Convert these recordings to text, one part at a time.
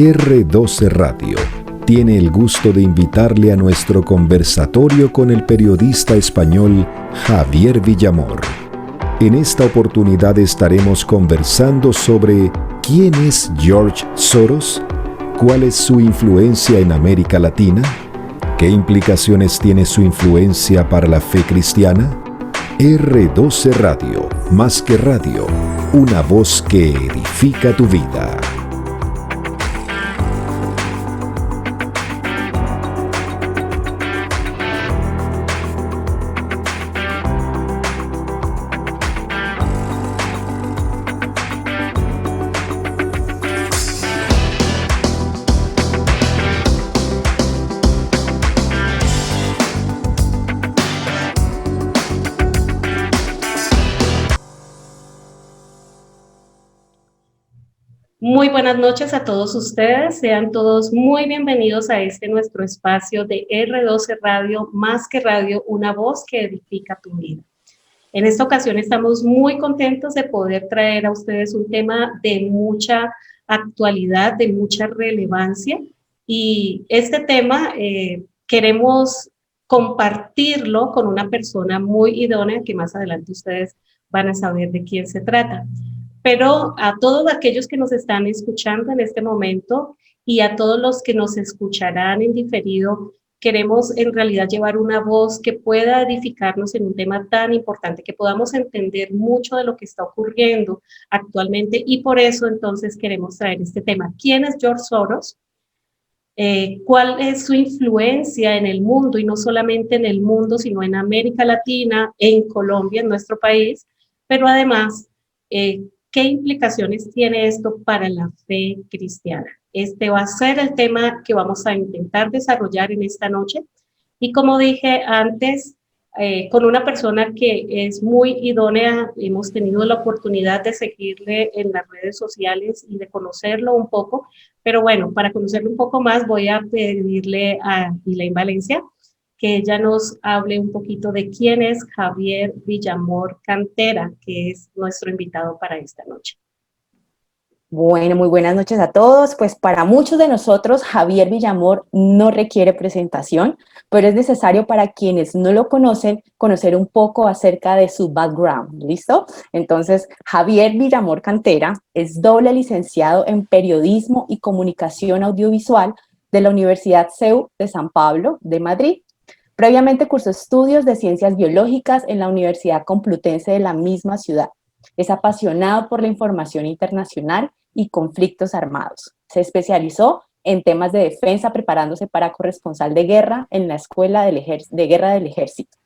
R12 Radio tiene el gusto de invitarle a nuestro conversatorio con el periodista español Javier Villamor. En esta oportunidad estaremos conversando sobre ¿quién es George Soros? ¿Cuál es su influencia en América Latina? ¿Qué implicaciones tiene su influencia para la fe cristiana? R12 Radio, más que radio, una voz que edifica tu vida. Muy buenas noches a todos ustedes, sean todos muy bienvenidos a este nuestro espacio de R12 Radio, más que radio, una voz que edifica tu vida. En esta ocasión estamos muy contentos de poder traer a ustedes un tema de mucha actualidad, de mucha relevancia, y este tema queremos compartirlo con una persona muy idónea que más adelante ustedes van a saber de quién se trata. Pero a todos aquellos que nos están escuchando en este momento y a todos los que nos escucharán en diferido, queremos en realidad llevar una voz que pueda edificarnos en un tema tan importante, que podamos entender mucho de lo que está ocurriendo actualmente, y por eso entonces queremos traer este tema. ¿Quién es George Soros? ¿Cuál es su influencia en el mundo? Y no solamente en el mundo, sino en América Latina, en Colombia, en nuestro país, pero además, ¿qué implicaciones tiene esto para la fe cristiana? Este va a ser el tema que vamos a intentar desarrollar en esta noche. Y como dije antes, con una persona que es muy idónea, hemos tenido la oportunidad de seguirle en las redes sociales y de conocerlo un poco. Pero bueno, para conocerlo un poco más, voy a pedirle a Elaine Valencia que ella nos hable un poquito de quién es Javier Villamor Cantera, que es nuestro invitado para esta noche. Bueno, muy buenas noches a todos. Pues para muchos de nosotros, Javier Villamor no requiere presentación, pero es necesario para quienes no lo conocen, conocer un poco acerca de su background, ¿listo? Entonces, Javier Villamor Cantera es doble licenciado en Periodismo y Comunicación Audiovisual de la Universidad CEU de San Pablo, de Madrid. Previamente cursó estudios de Ciencias Biológicas en la Universidad Complutense de la misma ciudad. Es apasionado por la información internacional y conflictos armados. Se especializó en temas de defensa, preparándose para corresponsal de guerra en la Escuela de Guerra del Ejército.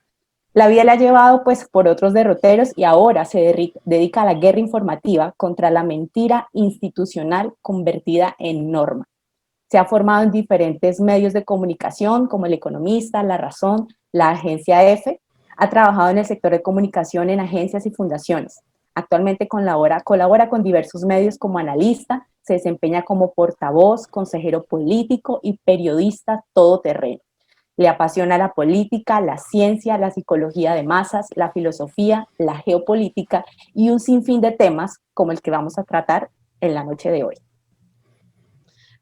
La vida le ha llevado pues por otros derroteros y ahora se dedica a la guerra informativa contra la mentira institucional convertida en norma. Se ha formado en diferentes medios de comunicación como El Economista, La Razón, la Agencia EFE. Ha trabajado en el sector de comunicación en agencias y fundaciones. Actualmente colabora con diversos medios como analista, se desempeña como portavoz, consejero político y periodista todoterreno. Le apasiona la política, la ciencia, la psicología de masas, la filosofía, la geopolítica y un sinfín de temas como el que vamos a tratar en la noche de hoy.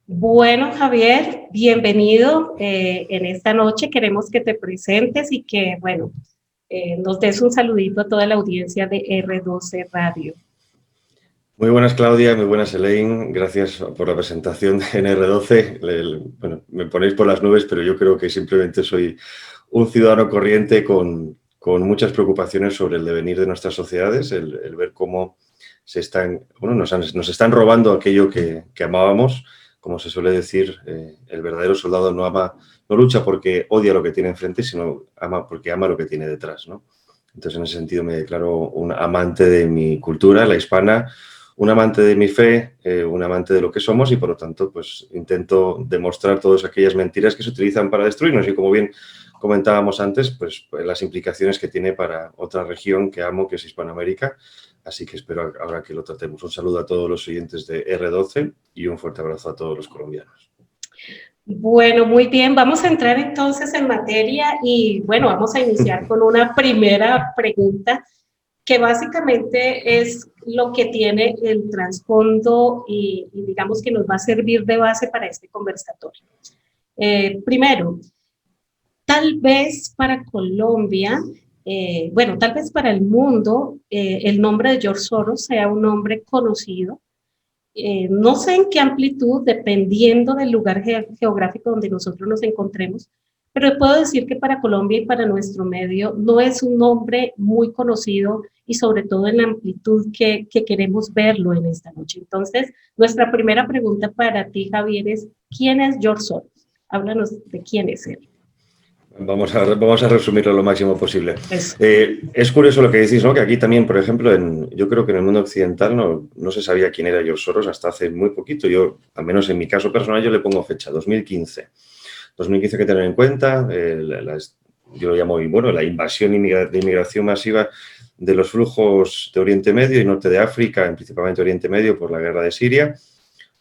Bueno, Javier, bienvenido en esta noche. Queremos que te presentes y que, bueno, nos des un saludito a toda la audiencia de R12 Radio. Muy buenas, Claudia, muy buenas, Elaine. Gracias por la presentación en R12. Bueno, me ponéis por las nubes, pero yo creo que simplemente soy un ciudadano corriente con muchas preocupaciones sobre el devenir de nuestras sociedades, el ver cómo nos están robando aquello que amábamos. Como se suele decir, el verdadero soldado no lucha porque odia lo que tiene enfrente, sino porque ama lo que tiene detrás, ¿no? Entonces, en ese sentido, me declaro un amante de mi cultura, la hispana, un amante de mi fe, un amante de lo que somos y, por lo tanto, pues intento demostrar todas aquellas mentiras que se utilizan para destruirnos y, como bien comentábamos antes, pues las implicaciones que tiene para otra región que amo, que es Hispanoamérica. Así que espero ahora que lo tratemos. Un saludo a todos los oyentes de R12 y un fuerte abrazo a todos los colombianos. Bueno, muy bien. Vamos a entrar entonces en materia y, bueno, vamos a iniciar con una primera pregunta que básicamente es lo que tiene el trasfondo y digamos que nos va a servir de base para este conversatorio. Primero, tal vez para Colombia, bueno, tal vez para el mundo, el nombre de George Soros sea un nombre conocido. No sé en qué amplitud, dependiendo del lugar geográfico donde nosotros nos encontremos, pero puedo decir que para Colombia y para nuestro medio no es un nombre muy conocido y sobre todo en la amplitud que queremos verlo en esta noche. Entonces, nuestra primera pregunta para ti, Javier, es ¿quién es George Soros? Háblanos de quién es él. Vamos a resumirlo lo máximo posible. Eso. Es curioso lo que decís, ¿no? Que aquí también, por ejemplo, yo creo que en el mundo occidental no se sabía quién era George Soros hasta hace muy poquito. Yo, al menos en mi caso personal, yo le pongo fecha, 2015. 2015 hay que tener en cuenta, yo lo llamo, bueno, la invasión de inmigración masiva de los flujos de Oriente Medio y Norte de África, principalmente Oriente Medio, por la guerra de Siria.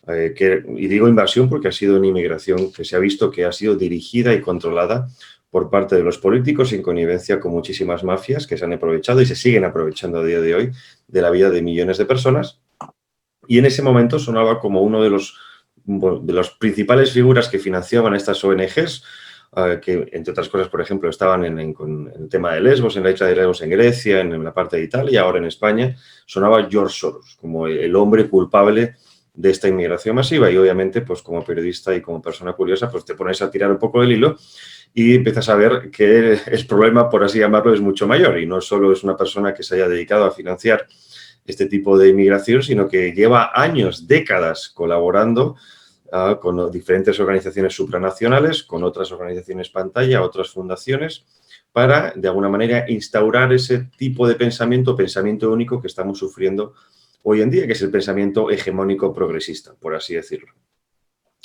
Y digo invasión porque ha sido una inmigración que se ha visto que ha sido dirigida y controlada por parte de los políticos en connivencia con muchísimas mafias que se han aprovechado y se siguen aprovechando a día de hoy de la vida de millones de personas. Y en ese momento sonaba como uno de las principales figuras que financiaban estas ONGs, que entre otras cosas, por ejemplo, estaban con el tema de Lesbos, en la isla de Lesbos en Grecia, en la parte de Italia, y ahora en España, sonaba George Soros como el hombre culpable de esta inmigración masiva. Y obviamente, pues como periodista y como persona curiosa, pues te pones a tirar un poco del hilo y empiezas a ver que el problema, por así llamarlo, es mucho mayor y no solo es una persona que se haya dedicado a financiar este tipo de inmigración, sino que lleva años, décadas colaborando con diferentes organizaciones supranacionales, con otras organizaciones pantalla, otras fundaciones, para, de alguna manera, instaurar ese tipo de pensamiento único que estamos sufriendo hoy en día, que es el pensamiento hegemónico progresista, por así decirlo.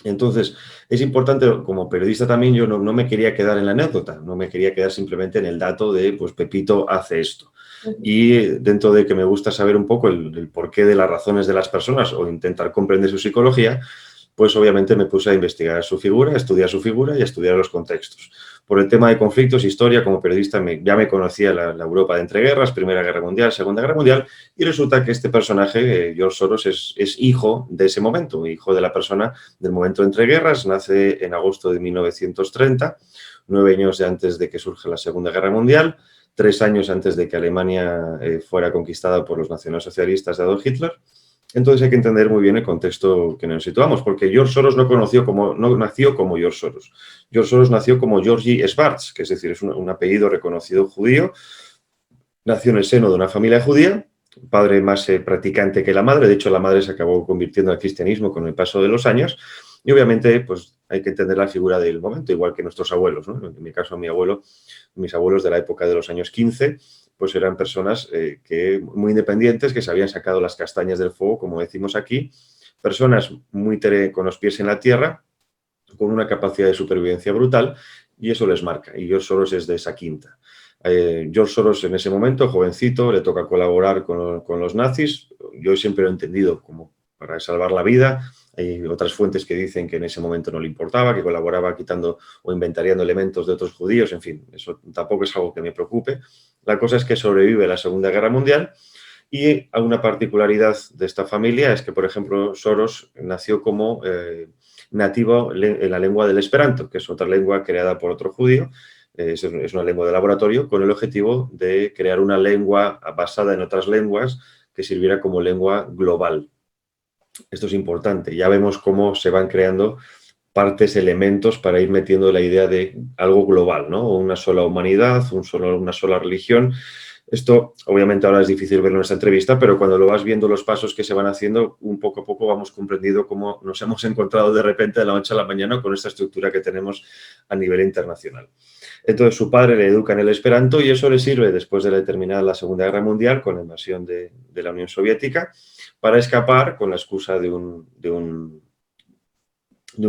Entonces, es importante, como periodista también, yo no me quería quedar en la anécdota, no me quería quedar simplemente en el dato de, pues, Pepito hace esto. Y dentro de que me gusta saber un poco el porqué de las razones de las personas o intentar comprender su psicología, pues obviamente me puse a investigar su figura, a estudiar su figura y a estudiar los contextos. Por el tema de conflictos, historia, como periodista ya me conocía la Europa de entreguerras, Primera Guerra Mundial, Segunda Guerra Mundial, y resulta que este personaje, George Soros, es hijo de ese momento, hijo de la persona del momento de entreguerras, nace en agosto de 1930, 9 años antes de que surja la Segunda Guerra Mundial, 3 años antes de que Alemania fuera conquistada por los nacionalsocialistas de Adolf Hitler. Entonces hay que entender muy bien el contexto que nos situamos, porque George Soros no nació como George Soros. George Soros nació como Georgi Schwartz, que es decir, es un apellido reconocido judío. Nació en el seno de una familia judía, padre más practicante que la madre. De hecho, la madre se acabó convirtiendo al cristianismo con el paso de los años. Y obviamente, pues hay que entender la figura del momento, igual que nuestros abuelos, ¿no? En mi caso, mis abuelos de la época de los años 15, pues eran personas muy independientes, que se habían sacado las castañas del fuego, como decimos aquí, personas con los pies en la tierra, con una capacidad de supervivencia brutal, y eso les marca. Y George Soros es de esa quinta. George Soros en ese momento, jovencito, le toca colaborar con los nazis. Yo siempre lo he entendido como para salvar la vida. Hay otras fuentes que dicen que en ese momento no le importaba, que colaboraba quitando o inventariando elementos de otros judíos. En fin, eso tampoco es algo que me preocupe. La cosa es que sobrevive la Segunda Guerra Mundial y una particularidad de esta familia es que, por ejemplo, Soros nació como nativo en la lengua del Esperanto, que es otra lengua creada por otro judío. Es una lengua de laboratorio con el objetivo de crear una lengua basada en otras lenguas que sirviera como lengua global. Esto es importante. Ya vemos cómo se van creando elementos para ir metiendo la idea de algo global, ¿no? Una sola humanidad, una sola religión. Esto, obviamente, ahora es difícil verlo en esta entrevista, pero cuando lo vas viendo los pasos que se van haciendo, un poco a poco vamos comprendiendo cómo nos hemos encontrado de repente de la noche a la mañana con esta estructura que tenemos a nivel internacional. Entonces, su padre le educa en el Esperanto y eso le sirve, después de terminar la Segunda Guerra Mundial, con la invasión de la Unión Soviética, para escapar con la excusa de un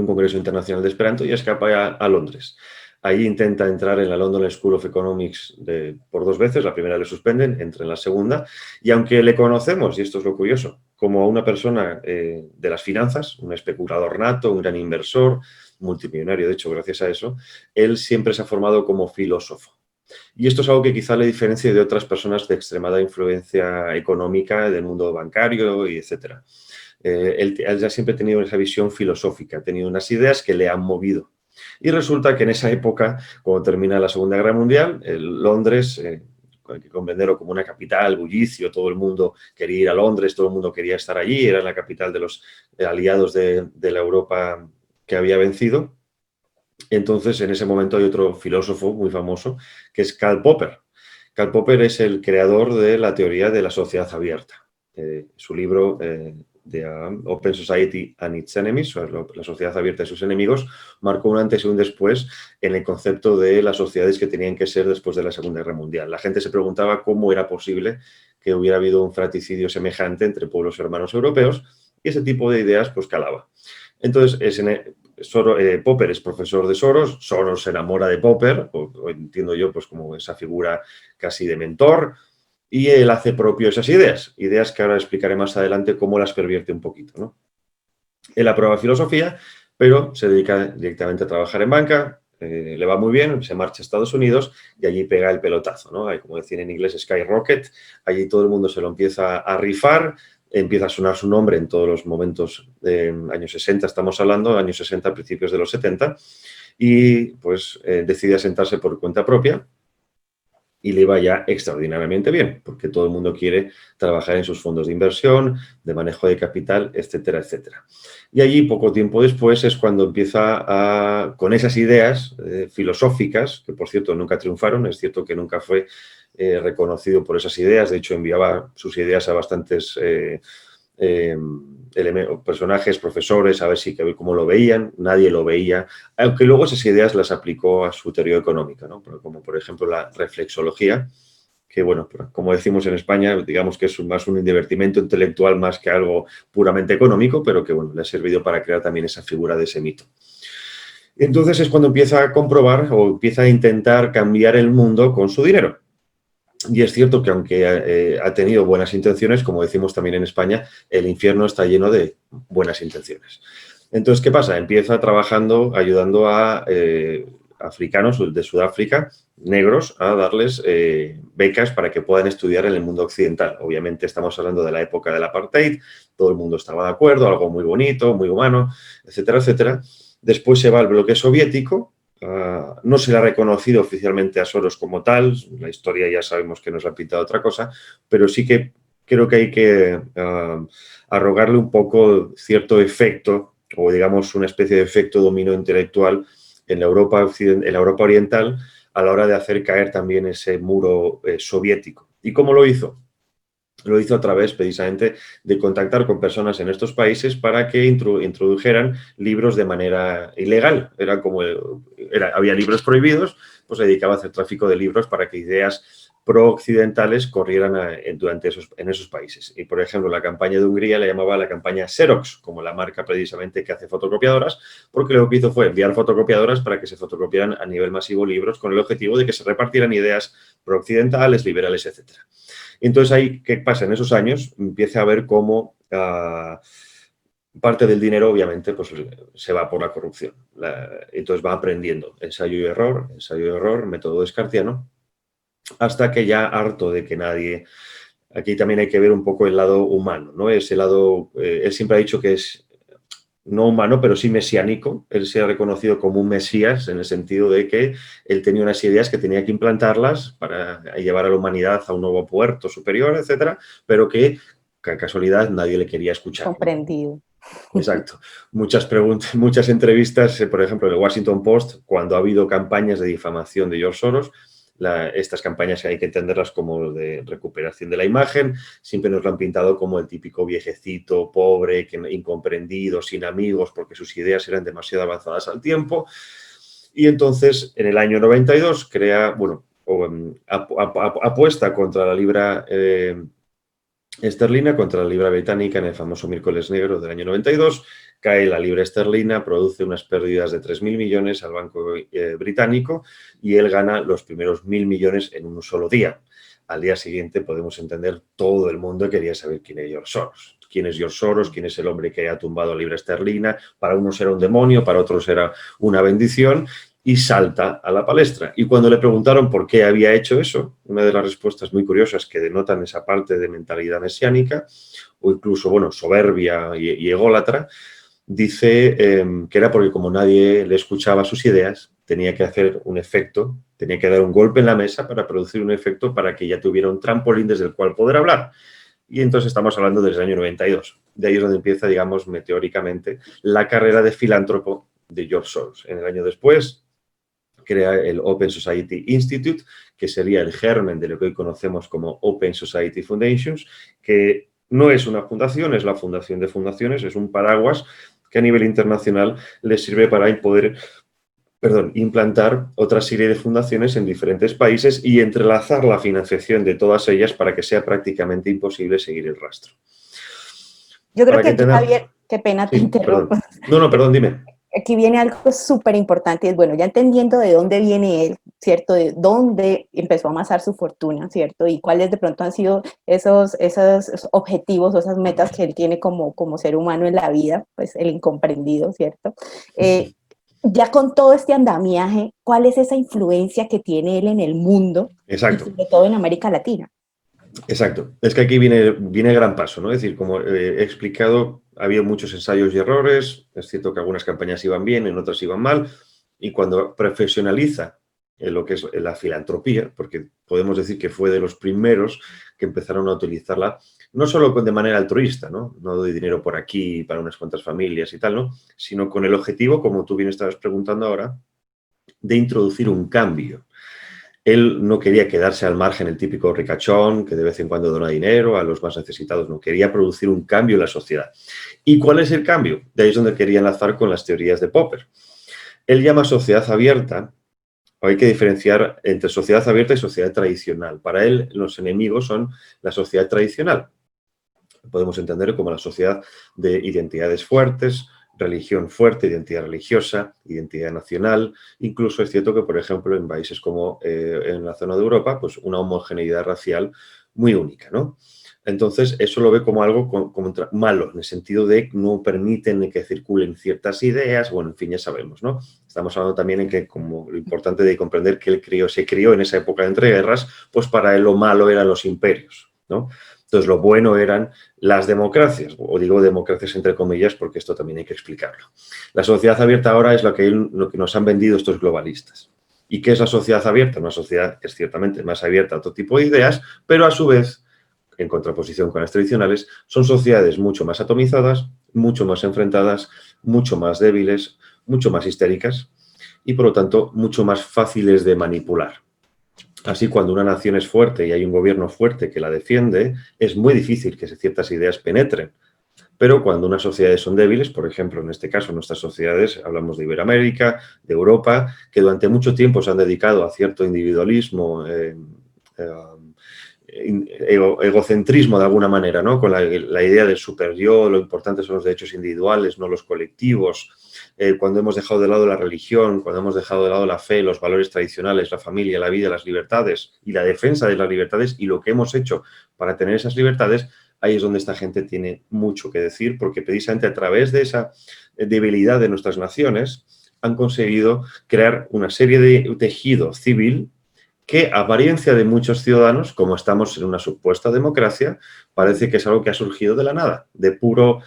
congreso internacional de Esperanto y escapa a Londres. Ahí intenta entrar en la London School of Economics por 2 veces, la primera le suspenden, entra en la segunda, y aunque le conocemos, y esto es lo curioso, como una persona de las finanzas, un especulador nato, un gran inversor, multimillonario, de hecho, gracias a eso, él siempre se ha formado como filósofo. Y esto es algo que quizá le diferencie de otras personas de extremada influencia económica del mundo bancario y etcétera. Él ya siempre ha tenido esa visión filosófica, ha tenido unas ideas que le han movido. Y resulta que en esa época, cuando termina la Segunda Guerra Mundial, Londres, hay que comprenderlo como una capital, bullicio, todo el mundo quería ir a Londres, todo el mundo quería estar allí, era la capital de los aliados de la Europa que había vencido. Entonces, en ese momento hay otro filósofo muy famoso, que es Karl Popper. Karl Popper es el creador de la teoría de la sociedad abierta. Su libro The Open Society and Its Enemies, o la sociedad abierta y sus enemigos, marcó un antes y un después en el concepto de las sociedades que tenían que ser después de la Segunda Guerra Mundial. La gente se preguntaba cómo era posible que hubiera habido un fratricidio semejante entre pueblos hermanos europeos, y ese tipo de ideas pues calaba. Entonces, Popper es profesor de Soros, Soros se enamora de Popper, o entiendo yo pues como esa figura casi de mentor, y él hace propio esas ideas que ahora explicaré más adelante cómo las pervierte un poquito, ¿no? Él aprueba filosofía, pero se dedica directamente a trabajar en banca, le va muy bien, se marcha a Estados Unidos y allí pega el pelotazo, ¿no? Hay, como decían en inglés, skyrocket, allí todo el mundo se lo empieza a rifar, empieza a sonar su nombre en todos los momentos de años 60, estamos hablando, años 60, principios de los 70, y pues decide asentarse por cuenta propia y le va ya extraordinariamente bien, porque todo el mundo quiere trabajar en sus fondos de inversión, de manejo de capital, etcétera, etcétera. Y allí, poco tiempo después, es cuando empieza con esas ideas filosóficas, que por cierto nunca triunfaron, es cierto que nunca fue reconocido por esas ideas, de hecho enviaba sus ideas a bastantes personajes, profesores, a ver cómo lo veían, nadie lo veía, aunque luego esas ideas las aplicó a su teoría económica, ¿no? Como por ejemplo la reflexología, que bueno, como decimos en España, digamos que es más un divertimento intelectual más que algo puramente económico, pero que bueno, le ha servido para crear también esa figura de ese mito. Entonces es cuando empieza a comprobar o empieza a intentar cambiar el mundo con su dinero. Y es cierto que aunque ha tenido buenas intenciones, como decimos también en España, el infierno está lleno de buenas intenciones. Entonces, ¿qué pasa? Empieza trabajando, ayudando a africanos de Sudáfrica, negros, a darles becas para que puedan estudiar en el mundo occidental. Obviamente estamos hablando de la época del apartheid, todo el mundo estaba de acuerdo, algo muy bonito, muy humano, etcétera, etcétera. Después se va al bloque soviético. No se le ha reconocido oficialmente a Soros como tal, la historia ya sabemos que nos ha pintado otra cosa, pero sí que creo que hay que arrogarle un poco cierto efecto, o digamos una especie de efecto dominio intelectual en la Europa oriental a la hora de hacer caer también ese muro soviético. ¿Y cómo lo hizo? Lo hizo a través precisamente de contactar con personas en estos países para que introdujeran libros de manera ilegal. Había libros prohibidos, pues se dedicaba a hacer tráfico de libros para que ideas pro-occidentales corrieran en esos países. Y, por ejemplo, la campaña de Hungría la llamaba la campaña Xerox, como la marca precisamente que hace fotocopiadoras, porque lo que hizo fue enviar fotocopiadoras para que se fotocopiaran a nivel masivo libros con el objetivo de que se repartieran ideas pro-occidentales, liberales, etcétera. Entonces, ahí, ¿qué pasa? En esos años empieza a ver cómo parte del dinero, obviamente, pues se va por la corrupción. Entonces va aprendiendo ensayo y error, método descartiano, hasta que ya harto de que nadie... Aquí también hay que ver un poco el lado humano, ¿no? Ese lado, él siempre ha dicho que es no humano, pero sí mesiánico. Él se ha reconocido como un mesías en el sentido de que él tenía unas ideas que tenía que implantarlas para llevar a la humanidad a un nuevo puerto superior, etcétera, pero que casualidad nadie le quería escuchar. Comprendido. Exacto. Muchas entrevistas, por ejemplo, en el Washington Post, cuando ha habido campañas de difamación de George Soros, estas campañas hay que entenderlas como de recuperación de la imagen, siempre nos lo han pintado como el típico viejecito, pobre, incomprendido, sin amigos, porque sus ideas eran demasiado avanzadas al tiempo. Y entonces, en el año 92, apuesta contra la libra esterlina, contra la libra británica en el famoso miércoles negro del año 92, cae la libra esterlina, produce unas pérdidas de 3.000 millones al banco británico y él gana los primeros 1.000 millones en un solo día. Al día siguiente podemos entender, todo el mundo quería saber quién es George Soros. ¿Quién es George Soros? ¿Quién es el hombre que ha tumbado la libra esterlina? Para unos era un demonio, para otros era una bendición. y salta a la palestra. Y cuando le preguntaron por qué había hecho eso, una de las respuestas muy curiosas que denotan esa parte de mentalidad mesiánica, o incluso, bueno, soberbia y ególatra, dice que era porque como nadie le escuchaba sus ideas, tenía que hacer un efecto, tenía que dar un golpe en la mesa para producir un efecto para que ya tuviera un trampolín desde el cual poder hablar. Y entonces estamos hablando desde el año 92. De ahí es donde empieza, digamos, meteóricamente, la carrera de filántropo de George Soros. En el año después crea el Open Society Institute, que sería el germen de lo que hoy conocemos como Open Society Foundations, que no es una fundación, es la fundación de fundaciones, es un paraguas que a nivel internacional le sirve para poder implantar otra serie de fundaciones en diferentes países y entrelazar la financiación de todas ellas para que sea prácticamente imposible seguir el rastro. Yo creo que aquí, Javier, qué pena te interrumpo. No, perdón, dime. Aquí viene algo súper importante, es bueno, ya entendiendo de dónde viene él, ¿cierto? De dónde empezó a amasar su fortuna, ¿cierto? Y cuáles de pronto han sido esos objetivos o esas metas que él tiene como ser humano en la vida, pues el incomprendido, ¿cierto? Ya con todo este andamiaje, ¿cuál es esa influencia que tiene él en el mundo? Exacto. Y sobre todo en América Latina. Exacto. Es que aquí viene el gran paso, ¿no? Es decir, como he explicado, ha habido muchos ensayos y errores. Es cierto que algunas campañas iban bien, en otras iban mal. Y cuando profesionaliza lo que es la filantropía, porque podemos decir que fue de los primeros que empezaron a utilizarla, no solo de manera altruista, ¿no? No doy dinero por aquí para unas cuantas familias y tal, ¿no? Sino con el objetivo, como tú bien estabas preguntando ahora, de introducir un cambio. Él no quería quedarse al margen, el típico ricachón que de vez en cuando dona dinero a los más necesitados, no, quería producir un cambio en la sociedad. ¿Y cuál es el cambio? De ahí es donde quería enlazar con las teorías de Popper. Él llama sociedad abierta, hay que diferenciar entre sociedad abierta y sociedad tradicional. Para él, los enemigos son la sociedad tradicional. Podemos entender como la sociedad de identidades fuertes, religión fuerte, identidad religiosa, identidad nacional. Incluso es cierto que, por ejemplo, en países como en la zona de Europa, pues una homogeneidad racial muy única, ¿no? Entonces, eso lo ve como algo como malo, en el sentido de que no permiten que circulen ciertas ideas. Bueno, en fin, ya sabemos, ¿no? Estamos hablando también en que, como lo importante de comprender que él se crió en esa época de entreguerras, pues para él lo malo eran los imperios, ¿no? Entonces, lo bueno eran las democracias, o digo democracias entre comillas porque esto también hay que explicarlo. La sociedad abierta ahora es lo que nos han vendido estos globalistas. ¿Y qué es la sociedad abierta? Una sociedad que es ciertamente más abierta a otro tipo de ideas, pero a su vez, en contraposición con las tradicionales, son sociedades mucho más atomizadas, mucho más enfrentadas, mucho más débiles, mucho más histéricas y, por lo tanto, mucho más fáciles de manipular. Así, cuando una nación es fuerte y hay un gobierno fuerte que la defiende, es muy difícil que ciertas ideas penetren. Pero cuando unas sociedades son débiles, por ejemplo, en este caso, nuestras sociedades, hablamos de Iberoamérica, de Europa, que durante mucho tiempo se han dedicado a cierto individualismo, egocentrismo de alguna manera, ¿no? Con la idea del super yo, lo importante son los derechos individuales, no los colectivos. Cuando hemos dejado de lado la religión, cuando hemos dejado de lado la fe, los valores tradicionales, la familia, la vida, las libertades y la defensa de las libertades y lo que hemos hecho para tener esas libertades, ahí es donde esta gente tiene mucho que decir, porque precisamente a través de esa debilidad de nuestras naciones han conseguido crear una serie de tejido civil que, a apariencia de muchos ciudadanos, como estamos en una supuesta democracia, parece que es algo que ha surgido de la nada, de pura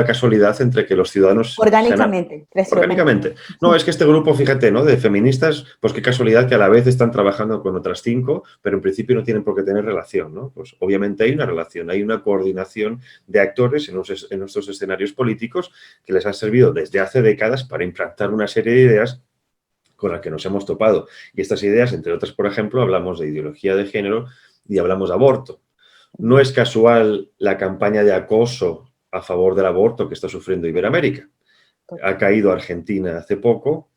casualidad entre que los ciudadanos... Orgánicamente. Orgánicamente. No, es que este grupo, fíjate, ¿no? De feministas, pues qué casualidad que a la vez están trabajando con otras 5, pero en principio no tienen por qué tener relación, ¿no? Pues obviamente hay una relación, hay una coordinación de actores en nuestros escenarios políticos que les ha servido desde hace décadas para implantar una serie de ideas con las que nos hemos topado. Y estas ideas, entre otras, por ejemplo, hablamos de ideología de género y hablamos de aborto. No es casual la campaña de acoso a favor del aborto que está sufriendo Iberoamérica. Ha caído Argentina hace poco.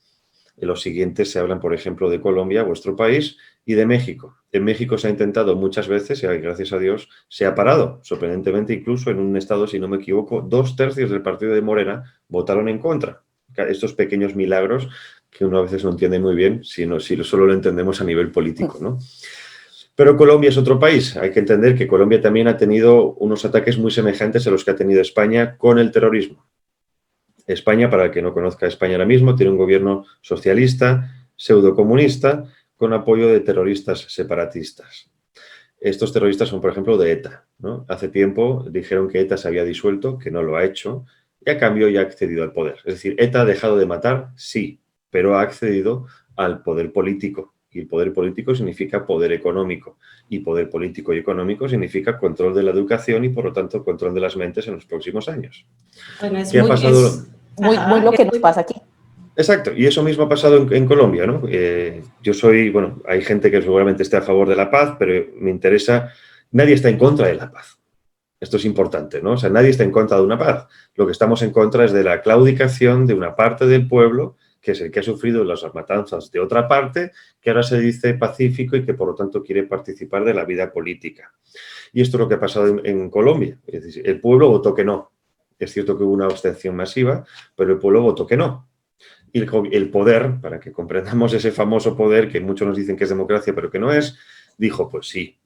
En los siguientes se hablan, por ejemplo, de Colombia, vuestro país, y de México. En México se ha intentado muchas veces y, gracias a Dios, se ha parado. Sorprendentemente, incluso en un estado, si no me equivoco, 2/3 del partido de Morena votaron en contra. Estos pequeños milagros que uno a veces no entiende muy bien si solo lo entendemos a nivel político, ¿no? Pero Colombia es otro país. Hay que entender que Colombia también ha tenido unos ataques muy semejantes a los que ha tenido España con el terrorismo. España, para el que no conozca España ahora mismo, tiene un gobierno socialista, pseudocomunista, con apoyo de terroristas separatistas. Estos terroristas son, por ejemplo, de ETA, ¿no? Hace tiempo dijeron que ETA se había disuelto, que no lo ha hecho, y a cambio ya ha accedido al poder. Es decir, ETA ha dejado de matar, sí, pero ha accedido al poder político. Y el poder político significa poder económico. Y poder político y económico significa control de la educación y, por lo tanto, control de las mentes en los próximos años. Bueno, es ¿Qué ha pasado? Muy lo que nos pasa aquí. Exacto, y eso mismo ha pasado en Colombia, ¿no? Yo soy, bueno, hay gente que seguramente esté a favor de la paz, pero me interesa, nadie está en contra de la paz. Esto es importante, ¿no? O sea, nadie está en contra de una paz. Lo que estamos en contra es de la claudicación de una parte del pueblo, que es el que ha sufrido las matanzas de otra parte, que ahora se dice pacífico y que por lo tanto quiere participar de la vida política. Y esto es lo que ha pasado en Colombia. Es decir, el pueblo votó que no. Es cierto que hubo una abstención masiva, pero el pueblo votó que no. Y el poder, para que comprendamos ese famoso poder que muchos nos dicen que es democracia, pero que no es, dijo, pues sí.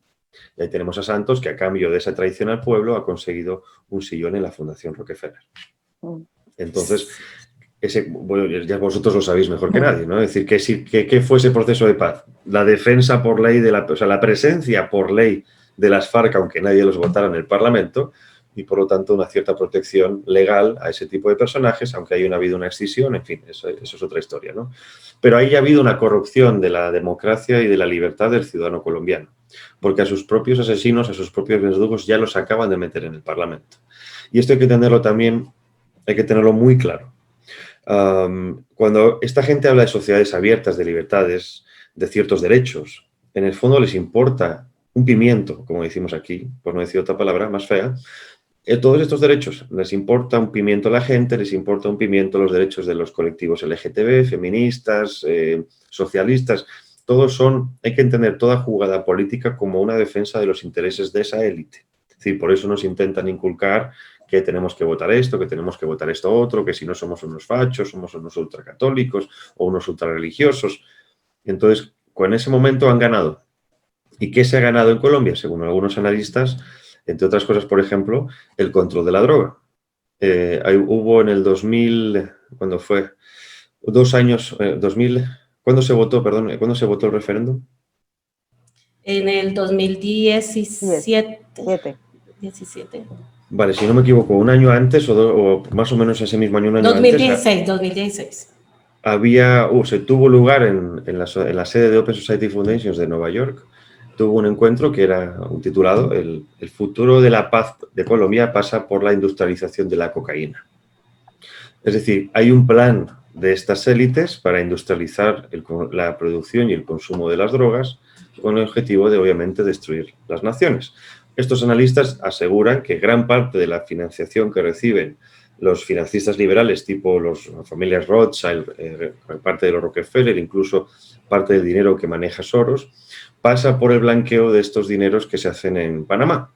Y ahí tenemos a Santos, que a cambio de esa traición al pueblo ha conseguido un sillón en la Fundación Rockefeller. Entonces, bueno, ya vosotros lo sabéis mejor que nadie, ¿no? Es decir, ¿qué fue ese proceso de paz? La defensa por ley, o sea, la presencia por ley de las FARC, aunque nadie los votara en el Parlamento, y por lo tanto una cierta protección legal a ese tipo de personajes, aunque haya habido una escisión, en fin, eso es otra historia, ¿no? Pero ahí ha habido una corrupción de la democracia y de la libertad del ciudadano colombiano, porque a sus propios asesinos, a sus propios verdugos ya los acaban de meter en el Parlamento. Y esto hay que tenerlo también, hay que tenerlo muy claro. Cuando esta gente habla de sociedades abiertas, de libertades, de ciertos derechos, en el fondo les importa un pimiento, como decimos aquí, por no decir otra palabra más fea. Todos estos derechos les importa un pimiento a la gente, les importa un pimiento los derechos de los colectivos LGTB, feministas, socialistas. Todos son, hay que entender toda jugada política como una defensa de los intereses de esa élite. Es decir, por eso nos intentan inculcar que tenemos que votar esto, que tenemos que votar esto otro, que si no somos unos fachos, somos unos ultracatólicos o unos ultrarreligiosos. Entonces, en ese momento han ganado. ¿Y qué se ha ganado en Colombia? Según algunos analistas, entre otras cosas, por ejemplo, el control de la droga. Hubo en el 2000, ¿cuándo fue? 2 años, 2000, ¿cuándo se votó, perdón, cuándo se votó el referéndum? En el 2017. 17. Vale, si no me equivoco, un año antes o más o menos ese mismo año, un año 2016, 2016. Se tuvo lugar en la sede de Open Society Foundations de Nueva York. Tuvo un encuentro que era titulado El futuro de la paz de Colombia pasa por la industrialización de la cocaína. Es decir, hay un plan de estas élites para industrializar la producción y el consumo de las drogas con el objetivo de, obviamente, destruir las naciones. Estos analistas aseguran que gran parte de la financiación que reciben los financistas liberales, tipo las familias Rothschild, parte de los Rockefeller, incluso parte del dinero que maneja Soros, pasa por el blanqueo de estos dineros que se hacen en Panamá.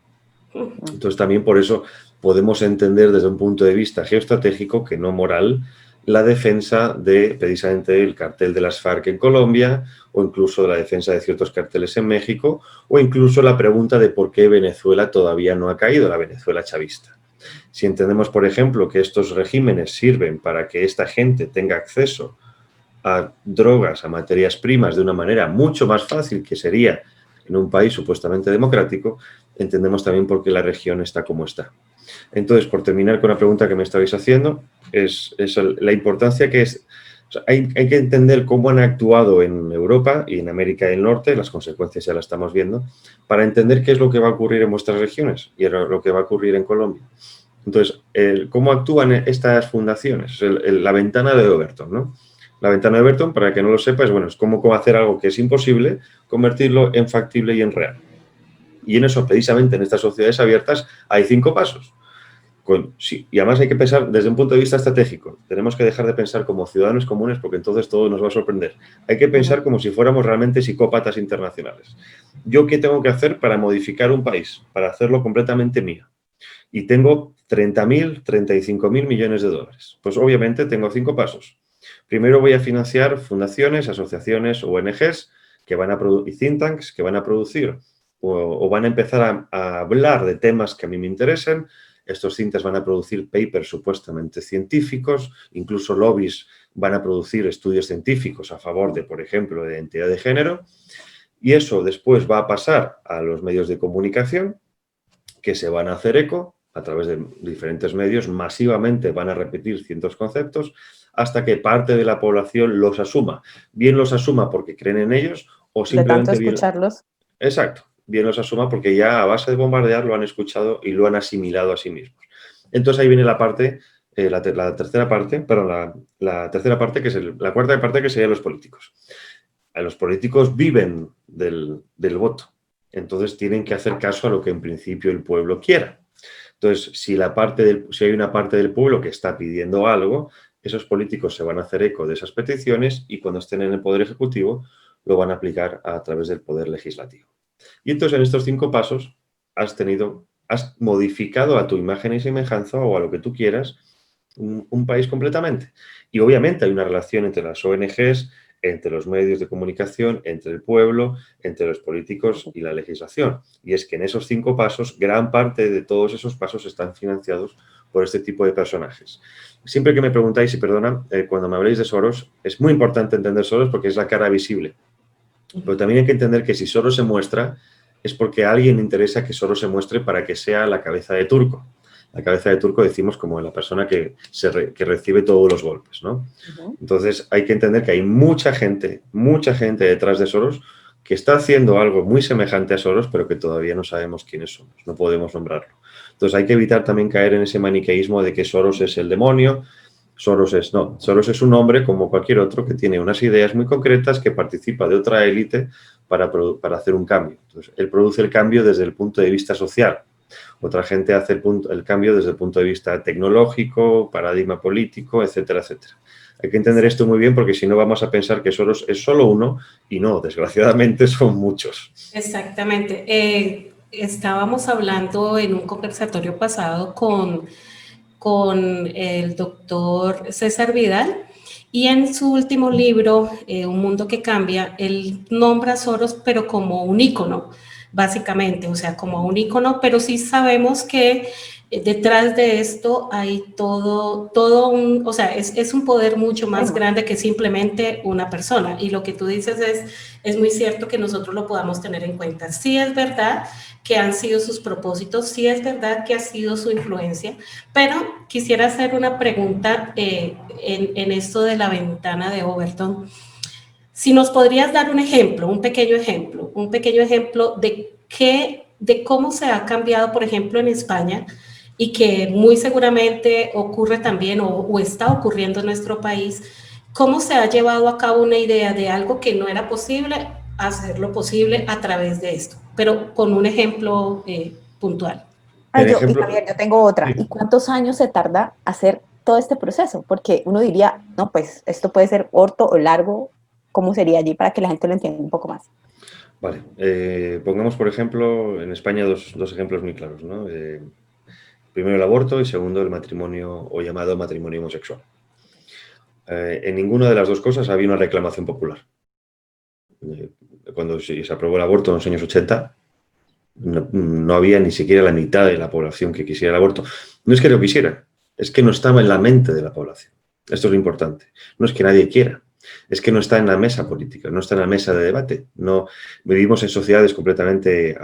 Entonces, también por eso podemos entender desde un punto de vista geoestratégico, que no moral, la defensa de precisamente el cartel de las FARC en Colombia, o incluso la defensa de ciertos carteles en México, o incluso la pregunta de por qué Venezuela todavía no ha caído, la Venezuela chavista. Si entendemos, por ejemplo, que estos regímenes sirven para que esta gente tenga acceso a drogas, a materias primas de una manera mucho más fácil que sería en un país supuestamente democrático, entendemos también por qué la región está como está. Entonces, por terminar con la pregunta que me estabais haciendo, es la importancia que es. O sea, hay que entender cómo han actuado en Europa y en América del Norte, las consecuencias ya las estamos viendo, para entender qué es lo que va a ocurrir en vuestras regiones y lo que va a ocurrir en Colombia. Entonces, ¿cómo actúan estas fundaciones? La ventana de Overton, ¿no? La ventana de Overton, para que no lo sepa, es cómo hacer algo que es imposible, convertirlo en factible y en real. Y en eso, precisamente, en estas sociedades abiertas, hay 5 pasos. Y además hay que pensar desde un punto de vista estratégico. Tenemos que dejar de pensar como ciudadanos comunes, porque entonces todo nos va a sorprender. Hay que pensar como si fuéramos realmente psicópatas internacionales. ¿Yo qué tengo que hacer para modificar un país? Para hacerlo completamente mío. Y tengo 30.000, 35.000 millones de dólares. Pues obviamente tengo 5 pasos. Primero voy a financiar fundaciones, asociaciones, ONGs que van a producir, think tanks que van a producir o van a empezar a hablar de temas que a mí me interesan Estos thinks van a producir papers supuestamente científicos, incluso lobbies van a producir estudios científicos a favor de, por ejemplo, de identidad de género, y eso después va a pasar a los medios de comunicación, que se van a hacer eco a través de diferentes medios, masivamente van a repetir ciertos conceptos hasta que parte de la población los asuma. Bien los asuma porque creen en ellos o simplemente... De tanto escucharlos. Exacto, bien los asuma porque ya a base de bombardear lo han escuchado y lo han asimilado a sí mismos. Entonces ahí viene la parte, la tercera parte, perdón, la tercera parte, que es la cuarta parte, que serían los políticos. Los políticos viven del voto, entonces tienen que hacer caso a lo que en principio el pueblo quiera. Entonces, si hay una parte del pueblo que está pidiendo algo, esos políticos se van a hacer eco de esas peticiones y cuando estén en el Poder Ejecutivo lo van a aplicar a través del Poder Legislativo. Y entonces en estos 5 pasos has modificado a tu imagen y semejanza o a lo que tú quieras un país completamente. Y obviamente hay una relación entre las ONGs, entre los medios de comunicación, entre el pueblo, entre los políticos y la legislación. Y es que en esos 5 pasos, gran parte de todos esos pasos están financiados por este tipo de personajes. Siempre que me preguntáis, y perdona, cuando me habléis de Soros, es muy importante entender Soros porque es la cara visible. Pero también hay que entender que si Soros se muestra, es porque a alguien le interesa que Soros se muestre para que sea la cabeza de turco. La cabeza de turco decimos como la persona que recibe todos los golpes, ¿no? Entonces hay que entender que hay mucha gente detrás de Soros que está haciendo algo muy semejante a Soros, pero que todavía no sabemos quiénes somos, no podemos nombrarlo. Entonces hay que evitar también caer en ese maniqueísmo de que Soros es el demonio. Soros es un hombre como cualquier otro que tiene unas ideas muy concretas, que participa de otra élite para hacer un cambio. Entonces, él produce el cambio desde el punto de vista social. Otra gente hace el cambio desde el punto de vista tecnológico, paradigma político, etcétera, etcétera. Hay que entender esto muy bien porque si no vamos a pensar que Soros es solo uno y no, desgraciadamente son muchos. Exactamente. Estábamos hablando en un conversatorio pasado con el doctor César Vidal y en su último libro, Un mundo que cambia, él nombra a Soros pero como un ícono, básicamente, o sea, como un ícono, pero sí sabemos que detrás de esto hay todo un, o sea, es un poder mucho más grande que simplemente una persona. Y lo que tú dices es muy cierto que nosotros lo podamos tener en cuenta. Sí es verdad que han sido sus propósitos, sí es verdad que ha sido su influencia, pero quisiera hacer una pregunta en esto de la ventana de Overton. Si nos podrías dar un ejemplo, un pequeño ejemplo de cómo se ha cambiado, por ejemplo, en España, y que muy seguramente ocurre también o está ocurriendo en nuestro país, cómo se ha llevado a cabo una idea de algo que no era posible, hacerlo posible a través de esto, pero con un ejemplo puntual. Javier, yo tengo otra. ¿Y cuántos años se tarda hacer todo este proceso? Porque uno diría, no, pues esto puede ser corto o largo. ¿Cómo sería allí para que la gente lo entienda un poco más? Vale, pongamos por ejemplo en España dos ejemplos muy claros, ¿no? Primero el aborto y segundo el matrimonio o llamado matrimonio homosexual. En ninguna de las dos cosas había una reclamación popular. Cuando se aprobó el aborto en los años 80, no había ni siquiera la mitad de la población que quisiera el aborto. No es que lo quisiera, es que no estaba en la mente de la población. Esto es lo importante. No es que nadie quiera, es que no está en la mesa política, no está en la mesa de debate. No, vivimos en sociedades completamente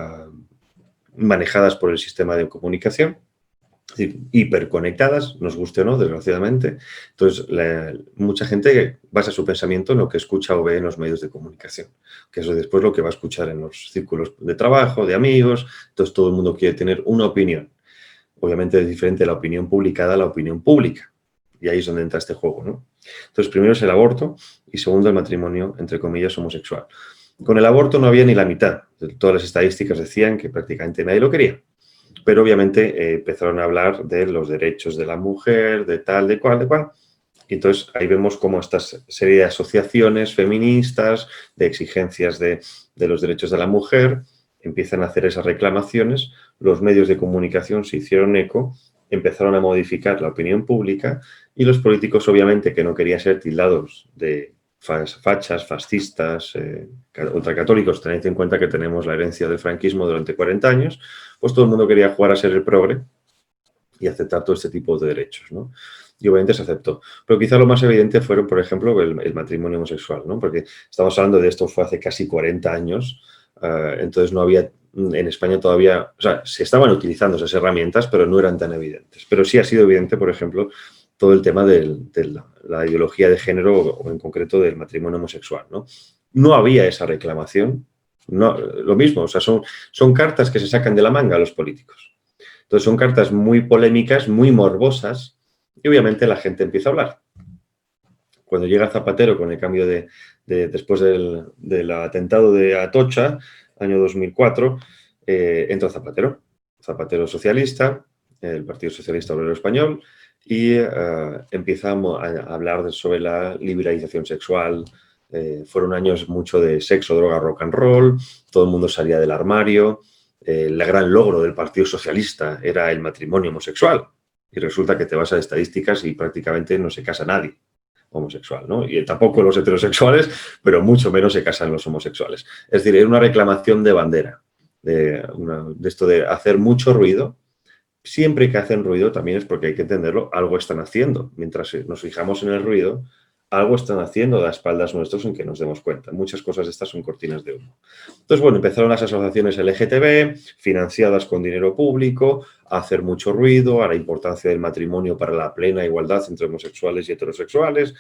manejadas por el sistema de comunicación, hiperconectadas, nos guste o no, desgraciadamente. Entonces, mucha gente basa su pensamiento en lo que escucha o ve en los medios de comunicación, que es después lo que va a escuchar en los círculos de trabajo, de amigos. Entonces, todo el mundo quiere tener una opinión. Obviamente es diferente la opinión publicada a la opinión pública. Y ahí es donde entra este juego, ¿no? Entonces, primero es el aborto y segundo el matrimonio, entre comillas, homosexual. Con el aborto no había ni la mitad. Todas las estadísticas decían que prácticamente nadie lo quería. Pero obviamente empezaron a hablar de los derechos de la mujer, de tal, de cual. Y entonces ahí vemos cómo esta serie de asociaciones feministas, de exigencias de los derechos de la mujer, empiezan a hacer esas reclamaciones. Los medios de comunicación se hicieron eco, empezaron a modificar la opinión pública y los políticos, obviamente, que no querían ser tildados de fachas, fascistas, ultracatólicos, tened en cuenta que tenemos la herencia del franquismo durante 40 años, pues todo el mundo quería jugar a ser el progre y aceptar todo este tipo de derechos, ¿no? Y obviamente se aceptó. Pero quizá lo más evidente fueron, por ejemplo, el matrimonio homosexual, ¿no? Porque estamos hablando de esto fue hace casi 40 años, entonces no había en España todavía, o sea, se estaban utilizando esas herramientas, pero no eran tan evidentes. Pero sí ha sido evidente, por ejemplo, todo el tema de la ideología de género o en concreto del matrimonio homosexual, ¿no? No había esa reclamación, no, lo mismo, o sea, son cartas que se sacan de la manga a los políticos. Entonces son cartas muy polémicas, muy morbosas, y obviamente la gente empieza a hablar. Cuando llega Zapatero con el cambio después del atentado de Atocha, año 2004, entró Zapatero socialista, el Partido Socialista Obrero Español, y empieza a hablar sobre la liberalización sexual. Fueron años mucho de sexo, droga, rock and roll, todo el mundo salía del armario. El gran logro del Partido Socialista era el matrimonio homosexual. Y resulta que te vas a estadísticas y prácticamente no se casa nadie homosexual, ¿no? Y tampoco los heterosexuales, pero mucho menos se casan los homosexuales. Es decir, era una reclamación de bandera, de esto de hacer mucho ruido. Siempre que hacen ruido, también es porque hay que entenderlo, algo están haciendo. Mientras nos fijamos en el ruido, algo están haciendo a espaldas nuestros sin que nos demos cuenta. Muchas cosas de estas son cortinas de humo. Entonces, bueno, empezaron las asociaciones LGTB, financiadas con dinero público, a hacer mucho ruido, a la importancia del matrimonio para la plena igualdad entre homosexuales y heterosexuales.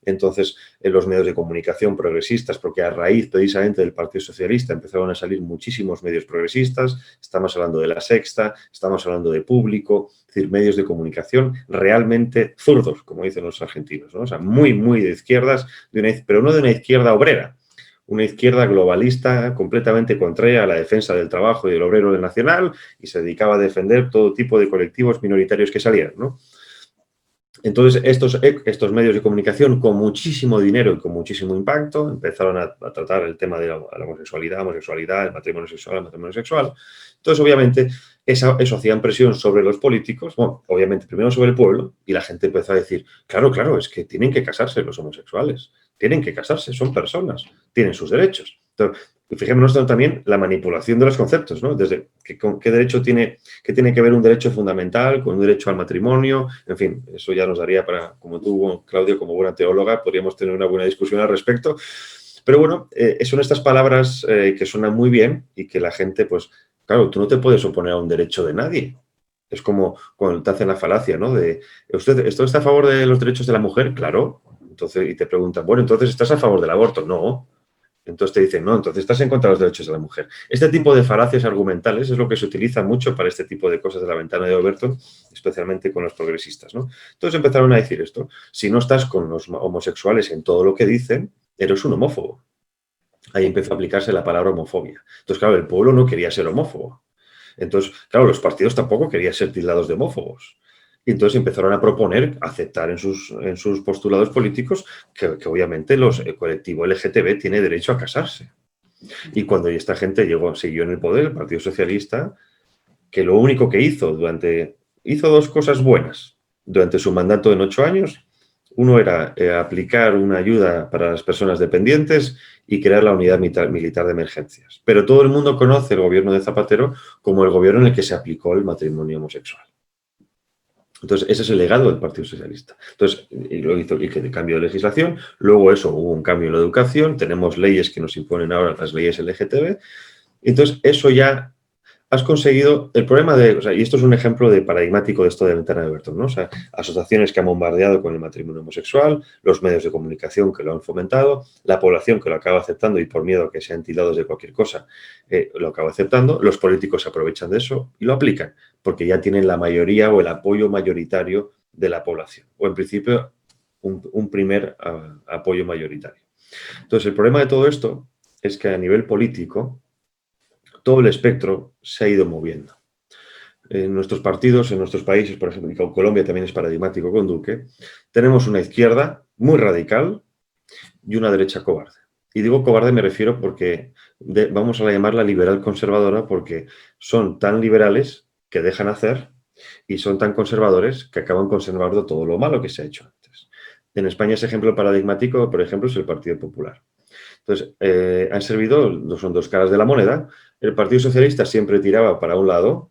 Entonces, en los medios de comunicación progresistas, porque a raíz precisamente del Partido Socialista empezaron a salir muchísimos medios progresistas, estamos hablando de La Sexta, estamos hablando de Público, es decir, medios de comunicación realmente zurdos, como dicen los argentinos, ¿no? O sea, muy, muy de izquierdas, pero no de una izquierda obrera, una izquierda globalista completamente contraria a la defensa del trabajo y del obrero nacional y se dedicaba a defender todo tipo de colectivos minoritarios que salieran, ¿no? Entonces, estos medios de comunicación con muchísimo dinero y con muchísimo impacto empezaron a tratar el tema de la homosexualidad, el matrimonio sexual. Entonces, obviamente, eso hacía presión sobre los políticos, bueno, obviamente primero sobre el pueblo, y la gente empezó a decir, claro, es que tienen que casarse los homosexuales, tienen que casarse, son personas, tienen sus derechos. Entonces, fijémonos también la manipulación de los conceptos, ¿no? Desde qué derecho tiene que ver un derecho fundamental con un derecho al matrimonio, en fin, eso ya nos daría para, como tú, Claudio, como buena teóloga, podríamos tener una buena discusión al respecto. Pero bueno, son estas palabras que suenan muy bien y que la gente, pues, claro, tú no te puedes oponer a un derecho de nadie. Es como cuando te hacen la falacia, ¿no? ¿Usted está a favor de los derechos de la mujer? Claro. Entonces, y te preguntan, bueno, entonces, ¿estás a favor del aborto? No. Entonces te dicen, no, entonces estás en contra de los derechos de la mujer. Este tipo de falacias argumentales es lo que se utiliza mucho para este tipo de cosas de la ventana de Overton, especialmente con los progresistas, ¿no? Entonces empezaron a decir esto, si no estás con los homosexuales en todo lo que dicen, eres un homófobo. Ahí empezó a aplicarse la palabra homofobia. Entonces, claro, el pueblo no quería ser homófobo. Entonces, claro, los partidos tampoco querían ser tildados de homófobos. Y entonces empezaron a proponer, aceptar en sus postulados políticos que obviamente el colectivo LGTB tiene derecho a casarse. Y cuando esta gente siguió en el poder, el Partido Socialista, que lo único que hizo hizo dos cosas buenas durante su mandato en 8 años. Uno era aplicar una ayuda para las personas dependientes y crear la unidad militar de emergencias. Pero todo el mundo conoce el gobierno de Zapatero como el gobierno en el que se aplicó el matrimonio homosexual. Entonces, ese es el legado del Partido Socialista. Entonces, y lo hizo el cambio de legislación, luego hubo un cambio en la educación, tenemos leyes que nos imponen ahora las leyes LGTB, entonces eso ya has conseguido el problema y esto es un ejemplo paradigmático de esto de ventana de Overton, ¿no? O sea, asociaciones que han bombardeado con el matrimonio homosexual, los medios de comunicación que lo han fomentado, la población que lo acaba aceptando y por miedo a que sean tildados de cualquier cosa, lo acaba aceptando, los políticos se aprovechan de eso y lo aplican, porque ya tienen la mayoría o el apoyo mayoritario de la población, o en principio un primer apoyo mayoritario. Entonces, el problema de todo esto es que a nivel político, todo el espectro se ha ido moviendo. En nuestros partidos, en nuestros países, por ejemplo, en Colombia también es paradigmático con Duque, tenemos una izquierda muy radical y una derecha cobarde. Y digo cobarde me refiero porque vamos a llamarla liberal conservadora porque son tan liberales que dejan hacer y son tan conservadores que acaban conservando todo lo malo que se ha hecho antes. En España ese ejemplo paradigmático, por ejemplo, es el Partido Popular. Entonces, son dos caras de la moneda. El Partido Socialista siempre tiraba para un lado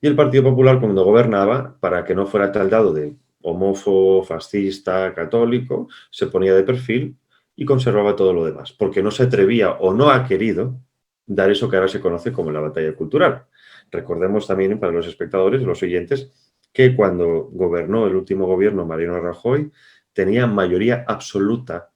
Y el Partido Popular, cuando gobernaba, para que no fuera tildado de homófobo, fascista, católico, se ponía de perfil y conservaba todo lo demás, porque no se atrevía o no ha querido dar eso que ahora se conoce como la batalla cultural. Recordemos también para los espectadores, los oyentes, que cuando gobernó el último gobierno, Mariano Rajoy, tenía mayoría absoluta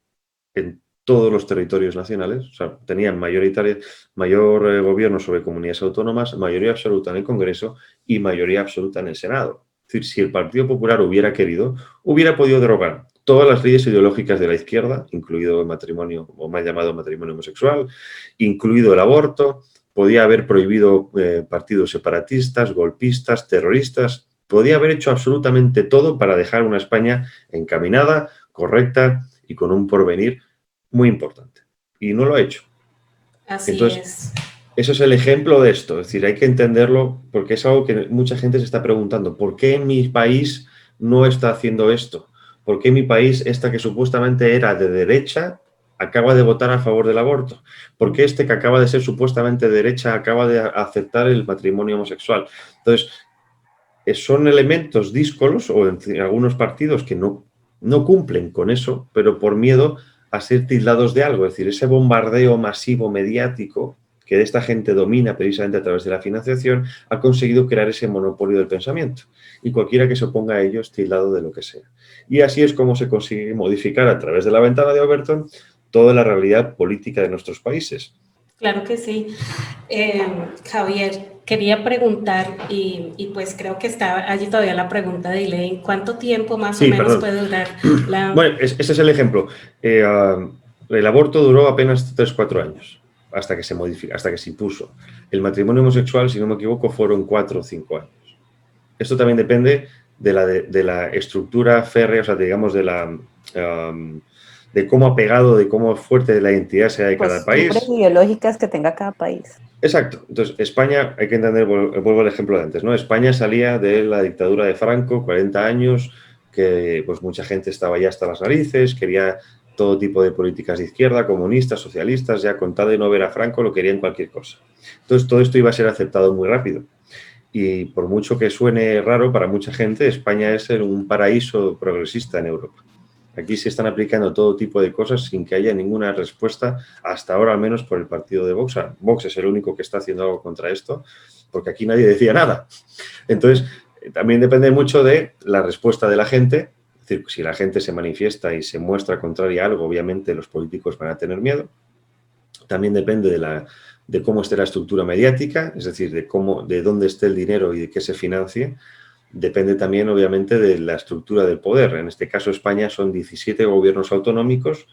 en todos los territorios nacionales, o sea, tenían mayor gobierno sobre comunidades autónomas, mayoría absoluta en el Congreso y mayoría absoluta en el Senado. Es decir, si el Partido Popular hubiera querido, hubiera podido derogar todas las leyes ideológicas de la izquierda, incluido el matrimonio, o mal llamado matrimonio homosexual, incluido el aborto, podía haber prohibido partidos separatistas, golpistas, terroristas, podía haber hecho absolutamente todo para dejar una España encaminada, correcta y con un porvenir muy importante. Y no lo ha hecho. Así Entonces, es. eso es el ejemplo de esto. Es decir, hay que entenderlo porque es algo que mucha gente se está preguntando. ¿Por qué mi país no está haciendo esto? ¿Por qué mi país, esta que supuestamente era de derecha, acaba de votar a favor del aborto? ¿Por qué este que acaba de ser supuestamente de derecha acaba de aceptar el matrimonio homosexual? Entonces, son elementos díscolos o en algunos partidos que no cumplen con eso, pero por miedo a ser tildados de algo. Es decir, ese bombardeo masivo mediático que esta gente domina precisamente a través de la financiación ha conseguido crear ese monopolio del pensamiento. Y cualquiera que se oponga a ello es tildado de lo que sea. Y así es como se consigue modificar a través de la ventana de Overton toda la realidad política de nuestros países. Claro que sí. Javier, quería preguntar, y pues creo que está allí todavía la pregunta de Elaine, ¿cuánto tiempo más o menos puede durar la... Bueno, ese es el ejemplo. El aborto duró apenas 3-4 años, hasta que se modificó, hasta que se impuso. El matrimonio homosexual, si no me equivoco, fueron 4 o 5 años. Esto también depende de la estructura férrea, o sea, digamos, de cómo apegado, de cómo fuerte la identidad sea de cada país. Costumbres ideológicas que tenga cada país. Exacto. Entonces, España, hay que entender, vuelvo al ejemplo de antes, ¿no? España salía de la dictadura de Franco, 40 años, que pues mucha gente estaba ya hasta las narices, quería todo tipo de políticas de izquierda, comunistas, socialistas, ya con tal de no ver a Franco lo querían cualquier cosa. Entonces, todo esto iba a ser aceptado muy rápido. Y por mucho que suene raro para mucha gente, España es un paraíso progresista en Europa. Aquí se están aplicando todo tipo de cosas sin que haya ninguna respuesta, hasta ahora al menos por el partido de Vox. Vox es el único que está haciendo algo contra esto, porque aquí nadie decía nada. Entonces, también depende mucho de la respuesta de la gente. Es decir, si la gente se manifiesta y se muestra contraria a algo, obviamente los políticos van a tener miedo. También depende de cómo esté la estructura mediática, es decir, de dónde esté el dinero y de qué se financie. Depende también, obviamente, de la estructura del poder. En este caso, España son 17 gobiernos autonómicos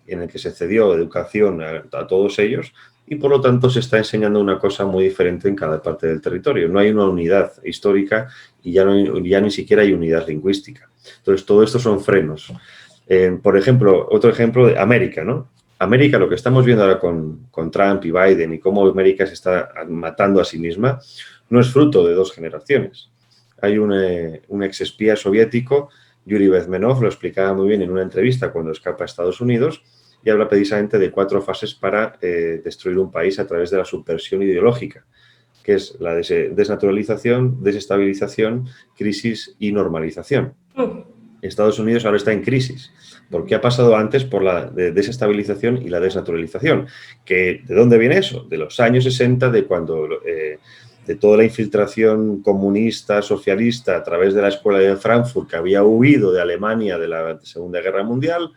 en el que se cedió educación a todos ellos y, por lo tanto, se está enseñando una cosa muy diferente en cada parte del territorio. No hay una unidad histórica y ya ni siquiera hay unidad lingüística. Entonces, todo esto son frenos. Por ejemplo, otro ejemplo de América, ¿no? América, lo que estamos viendo ahora con Trump y Biden y cómo América se está matando a sí misma, no es fruto de 2 generaciones. Hay un exespía soviético, Yuri Bezmenov, lo explicaba muy bien en una entrevista cuando escapa a Estados Unidos y habla precisamente de 4 fases para destruir un país a través de la subversión ideológica, que es la desnaturalización, desestabilización, crisis y normalización. Estados Unidos ahora está en crisis, porque ha pasado antes por la desestabilización y la desnaturalización. ¿De dónde viene eso? De los años 60, de cuando... de toda la infiltración comunista, socialista, a través de la escuela de Frankfurt, que había huido de Alemania de la Segunda Guerra Mundial,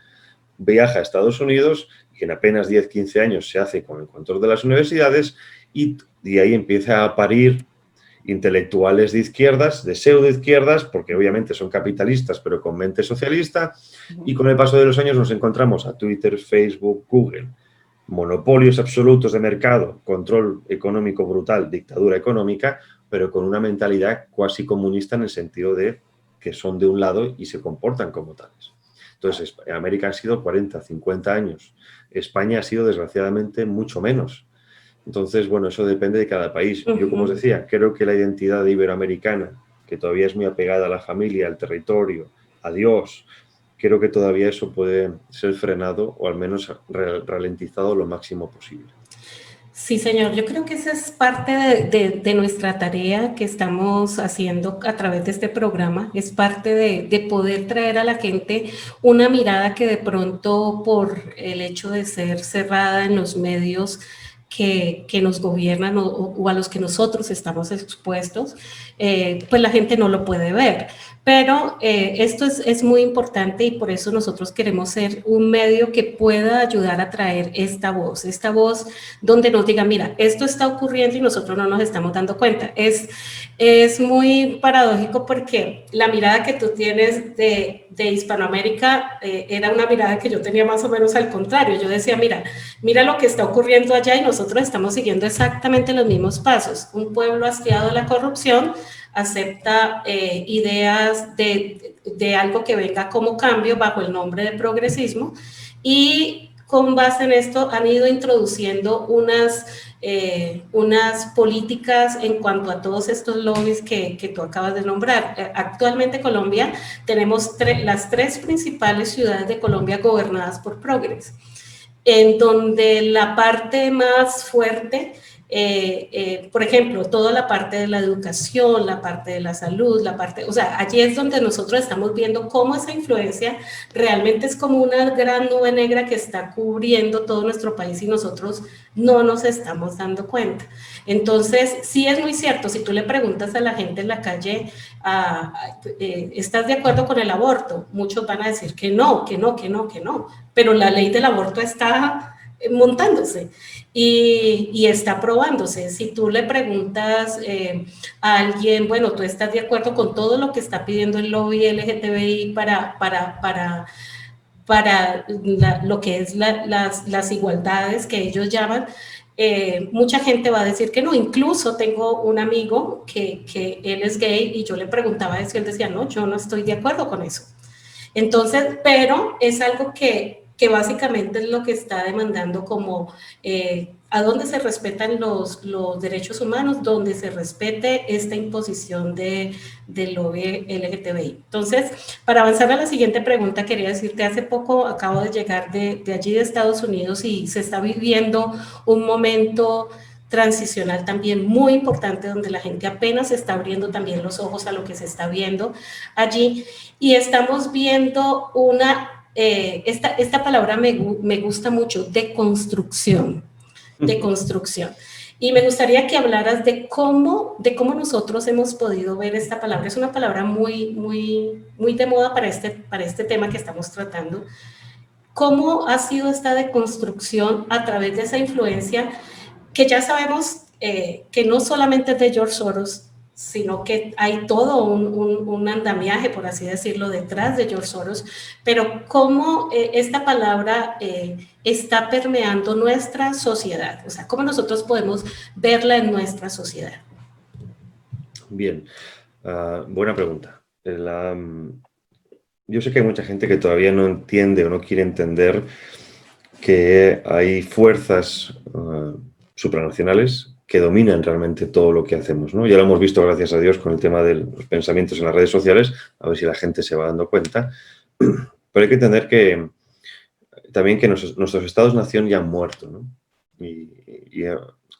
viaja a Estados Unidos y en apenas 10-15 años se hace con el control de las universidades y ahí empieza a parir intelectuales de izquierdas, de pseudoizquierdas, porque obviamente son capitalistas, pero con mente socialista, y con el paso de los años nos encontramos a Twitter, Facebook, Google, monopolios absolutos de mercado, control económico brutal, dictadura económica, pero con una mentalidad cuasi comunista en el sentido de que son de un lado y se comportan como tales. Entonces, América ha sido 40, 50 años. España ha sido, desgraciadamente, mucho menos. Entonces, bueno, eso depende de cada país. Yo, como os decía, creo que la identidad iberoamericana, que todavía es muy apegada a la familia, al territorio, a Dios, creo que todavía eso puede ser frenado o al menos ralentizado lo máximo posible. Sí, señor, yo creo que esa es parte de nuestra tarea que estamos haciendo a través de este programa, es parte de poder traer a la gente una mirada que de pronto por el hecho de ser cerrada en los medios que nos gobiernan o a los que nosotros estamos expuestos, pues la gente no lo puede ver. Pero esto es muy importante y por eso nosotros queremos ser un medio que pueda ayudar a traer esta voz donde nos digan, mira, esto está ocurriendo y nosotros no nos estamos dando cuenta. Es muy paradójico porque la mirada que tú tienes de Hispanoamérica era una mirada que yo tenía más o menos al contrario. Yo decía, mira lo que está ocurriendo allá y nosotros estamos siguiendo exactamente los mismos pasos. Un pueblo hastiado de la corrupción acepta ideas de algo que venga como cambio bajo el nombre de progresismo y con base en esto han ido introduciendo unas políticas en cuanto a todos estos lobbies que tú acabas de nombrar. Actualmente Colombia tenemos las 3 principales ciudades de Colombia gobernadas por Progres, en donde la parte más fuerte, por ejemplo, toda la parte de la educación, la parte de la salud, o sea, allí es donde nosotros estamos viendo cómo esa influencia realmente es como una gran nube negra que está cubriendo todo nuestro país y nosotros no nos estamos dando cuenta. Entonces, sí es muy cierto, si tú le preguntas a la gente en la calle, ¿estás de acuerdo con el aborto? Muchos van a decir que no, pero la ley del aborto está montándose y está aprobándose. Si tú le preguntas a alguien, bueno, ¿tú estás de acuerdo con todo lo que está pidiendo el lobby LGTBI para lo que es las igualdades que ellos llaman? Mucha gente va a decir que no. Incluso tengo un amigo que él es gay y yo le preguntaba eso y él decía, no, yo no estoy de acuerdo con eso. Entonces, pero es algo que básicamente es lo que está demandando como a dónde se respetan los derechos humanos, donde se respete esta imposición del lobby LGTBI. Entonces, para avanzar a la siguiente pregunta, quería decirte, hace poco acabo de llegar de allí de Estados Unidos y se está viviendo un momento transicional también muy importante donde la gente apenas está abriendo también los ojos a lo que se está viendo allí y estamos viendo esta palabra me gusta mucho, de construcción. Y me gustaría que hablaras de cómo nosotros hemos podido ver esta palabra. Es una palabra muy de moda para este tema que estamos tratando. ¿Cómo ha sido esta deconstrucción a través de esa influencia que ya sabemos que no solamente es de George Soros, sino que hay todo un andamiaje, por así decirlo, detrás de George Soros, pero cómo esta palabra está permeando nuestra sociedad, o sea, cómo nosotros podemos verla en nuestra sociedad? Bien, buena pregunta. Yo sé que hay mucha gente que todavía no entiende o no quiere entender que hay fuerzas supranacionales que dominan realmente todo lo que hacemos, ¿no? Ya lo hemos visto, gracias a Dios, con el tema de los pensamientos en las redes sociales, a ver si la gente se va dando cuenta. Pero hay que entender que también que nuestros estados-nación ya han muerto, ¿no? Y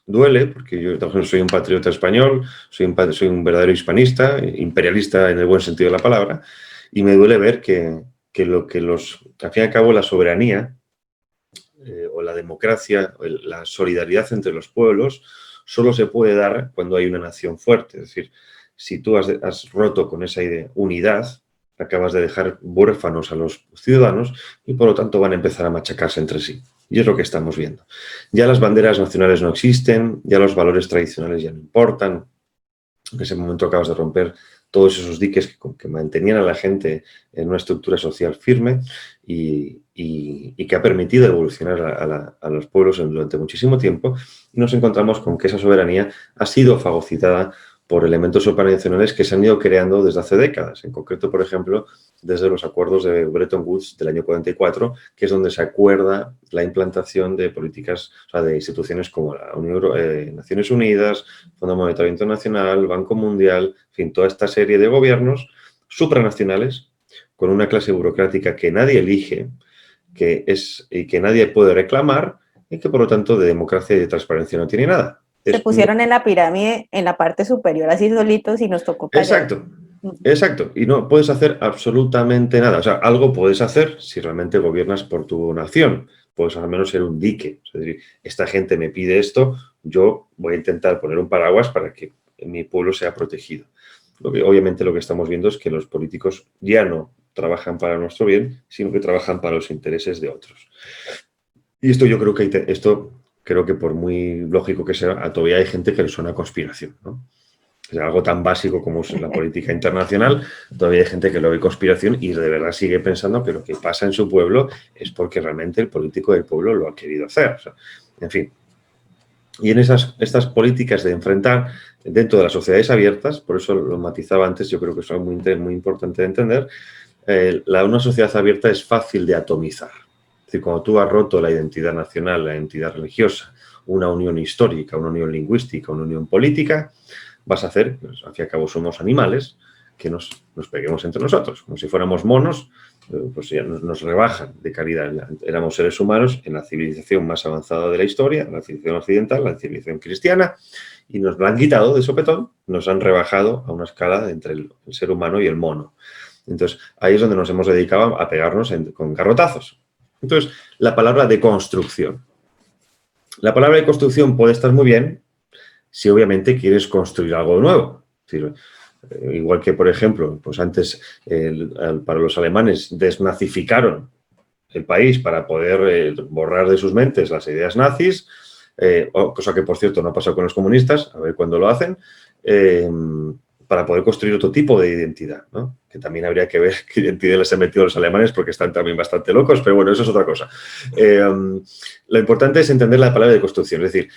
duele, porque yo también soy un patriota español, soy un verdadero hispanista, imperialista en el buen sentido de la palabra, y me duele ver que al fin y al cabo, la soberanía o la democracia, o la solidaridad entre los pueblos, solo se puede dar cuando hay una nación fuerte. Es decir, si tú has roto con esa unidad, acabas de dejar huérfanos a los ciudadanos y por lo tanto van a empezar a machacarse entre sí. Y es lo que estamos viendo. Ya las banderas nacionales no existen, ya los valores tradicionales ya no importan. En ese momento acabas de romper todos esos diques que mantenían a la gente en una estructura social firme y que ha permitido evolucionar a los pueblos durante muchísimo tiempo. Y nos encontramos con que esa soberanía ha sido fagocitada por elementos supranacionales que se han ido creando desde hace décadas. En concreto, por ejemplo, desde los acuerdos de Bretton Woods del año 44, que es donde se acuerda la implantación de políticas, o sea, de instituciones como la Naciones Unidas, Fondo Monetario Internacional, Banco Mundial, en fin, toda esta serie de gobiernos supranacionales con una clase burocrática que nadie elige y que nadie puede reclamar y que por lo tanto de democracia y de transparencia no tiene nada. Se pusieron en la pirámide, en la parte superior, así solitos y nos tocó callar. Exacto, exacto. Y no puedes hacer absolutamente nada. O sea, algo puedes hacer si realmente gobiernas por tu nación. Puedes al menos ser un dique. Es decir, esta gente me pide esto, yo voy a intentar poner un paraguas para que mi pueblo sea protegido. Obviamente lo que estamos viendo es que los políticos ya no trabajan para nuestro bien, sino que trabajan para los intereses de otros. Y esto yo creo que por muy lógico que sea, todavía hay gente que le suena a conspiración, ¿no? O sea, algo tan básico como es la política internacional, todavía hay gente que lo ve conspiración y de verdad sigue pensando que lo que pasa en su pueblo es porque realmente el político del pueblo lo ha querido hacer. O sea, en fin. Y en estas políticas de enfrentar dentro de las sociedades abiertas, por eso lo matizaba antes, yo creo que eso es muy importante de entender, una sociedad abierta es fácil de atomizar. Es decir, cuando tú has roto la identidad nacional, la identidad religiosa, una unión histórica, una unión lingüística, una unión política, vas a hacer, pues, al fin y al cabo somos animales, que nos peguemos entre nosotros. Como si fuéramos monos, pues ya nos rebajan de calidad. Éramos seres humanos en la civilización más avanzada de la historia, la civilización occidental, la civilización cristiana, y nos la han quitado de sopetón, nos han rebajado a una escala entre el ser humano y el mono. Entonces, ahí es donde nos hemos dedicado a pegarnos con garrotazos. Entonces, la palabra deconstrucción. La palabra deconstrucción puede estar muy bien si obviamente quieres construir algo nuevo. Es decir, igual que, por ejemplo, pues antes para los alemanes desnazificaron el país para poder borrar de sus mentes las ideas nazis, cosa que, por cierto, no ha pasado con los comunistas, a ver cuándo lo hacen, para poder construir otro tipo de identidad, ¿no? Que también habría que ver qué identidad les han metido los alemanes porque están también bastante locos, pero bueno, eso es otra cosa. Lo importante es entender la palabra de construcción, es decir,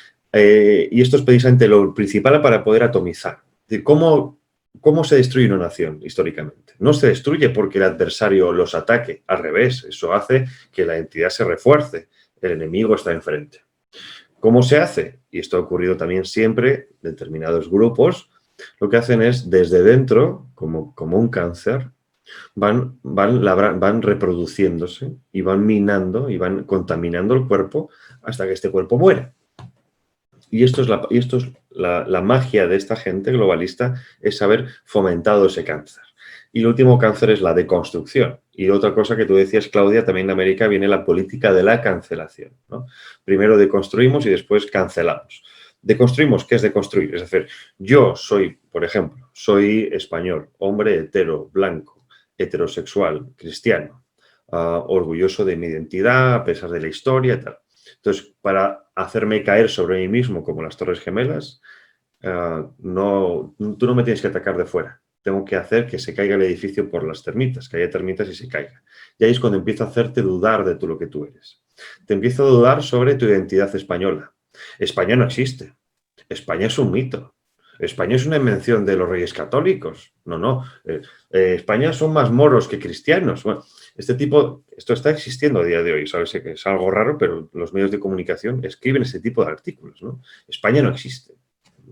y esto es precisamente lo principal para poder atomizar. Es decir, ¿cómo se destruye una nación históricamente? No se destruye porque el adversario los ataque, al revés, eso hace que la entidad se refuerce, el enemigo está enfrente. ¿Cómo se hace? Y esto ha ocurrido también siempre, determinados grupos, lo que hacen es, desde dentro, como un cáncer, van reproduciéndose y van minando y van contaminando el cuerpo hasta que este cuerpo muere. Y esto es la magia de esta gente globalista, es haber fomentado ese cáncer. Y el último cáncer es la deconstrucción. Y otra cosa que tú decías, Claudia, también en América viene la política de la cancelación, ¿no? Primero deconstruimos y después cancelamos. Deconstruimos, ¿qué es deconstruir? Es decir, yo soy, por ejemplo, soy español, hombre hetero, blanco, heterosexual, cristiano, orgulloso de mi identidad, a pesar de la historia y tal. Entonces, para hacerme caer sobre mí mismo como las Torres Gemelas, tú no me tienes que atacar de fuera. Tengo que hacer que se caiga el edificio por las termitas, que haya termitas y se caiga. Y ahí es cuando empiezo a hacerte dudar de lo que tú eres. Te empiezo a dudar sobre tu identidad española. España no existe. España es un mito. España es una invención de los reyes católicos. No. España son más moros que cristianos. Bueno, esto está existiendo a día de hoy. Sabes que es algo raro, pero los medios de comunicación escriben ese tipo de artículos, ¿no? España no existe.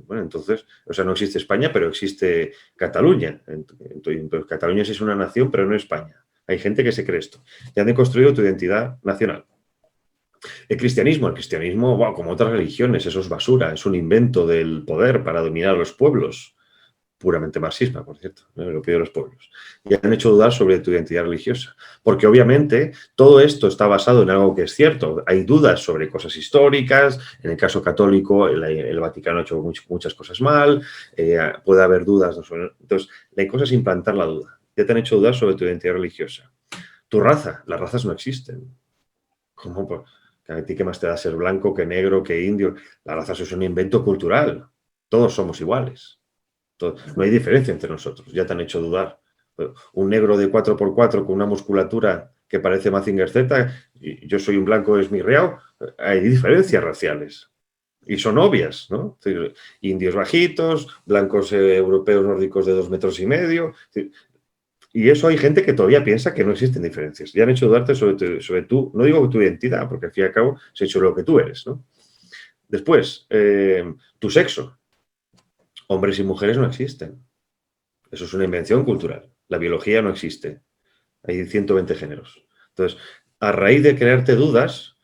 Bueno, entonces, o sea, no existe España, pero existe Cataluña. Entonces, Cataluña sí es una nación, pero no España. Hay gente que se cree esto. Ya han deconstruido tu identidad nacional. El cristianismo, wow, como otras religiones, eso es basura, es un invento del poder para dominar a los pueblos. Puramente marxista, por cierto, lo pide los pueblos. Y han hecho dudar sobre tu identidad religiosa. Porque obviamente todo esto está basado en algo que es cierto. Hay dudas sobre cosas históricas. En el caso católico, el Vaticano ha hecho muchas cosas mal. Puede haber dudas. Entonces, la cosa es implantar la duda. Ya te han hecho dudar sobre tu identidad religiosa. Tu raza, las razas no existen. ¿Cómo? Pues, ¿a ti qué más te da ser blanco que negro que indio? Las razas es un invento cultural. Todos somos iguales. No hay diferencia entre nosotros, ya te han hecho dudar. Un negro de 4x4 con una musculatura que parece Mazinger Z, y yo soy un blanco esmirriado, hay diferencias raciales. Y son obvias, ¿no? Indios bajitos, blancos europeos nórdicos de 2,5 metros. Y eso hay gente que todavía piensa que no existen diferencias. Ya han hecho dudarte sobre tu, no digo tu identidad, porque al fin y al cabo se ha hecho lo que tú eres, ¿no? Después, tu sexo. Hombres y mujeres no existen. Eso es una invención cultural. La biología no existe. Hay 120 géneros. Entonces, a raíz de crearte dudas,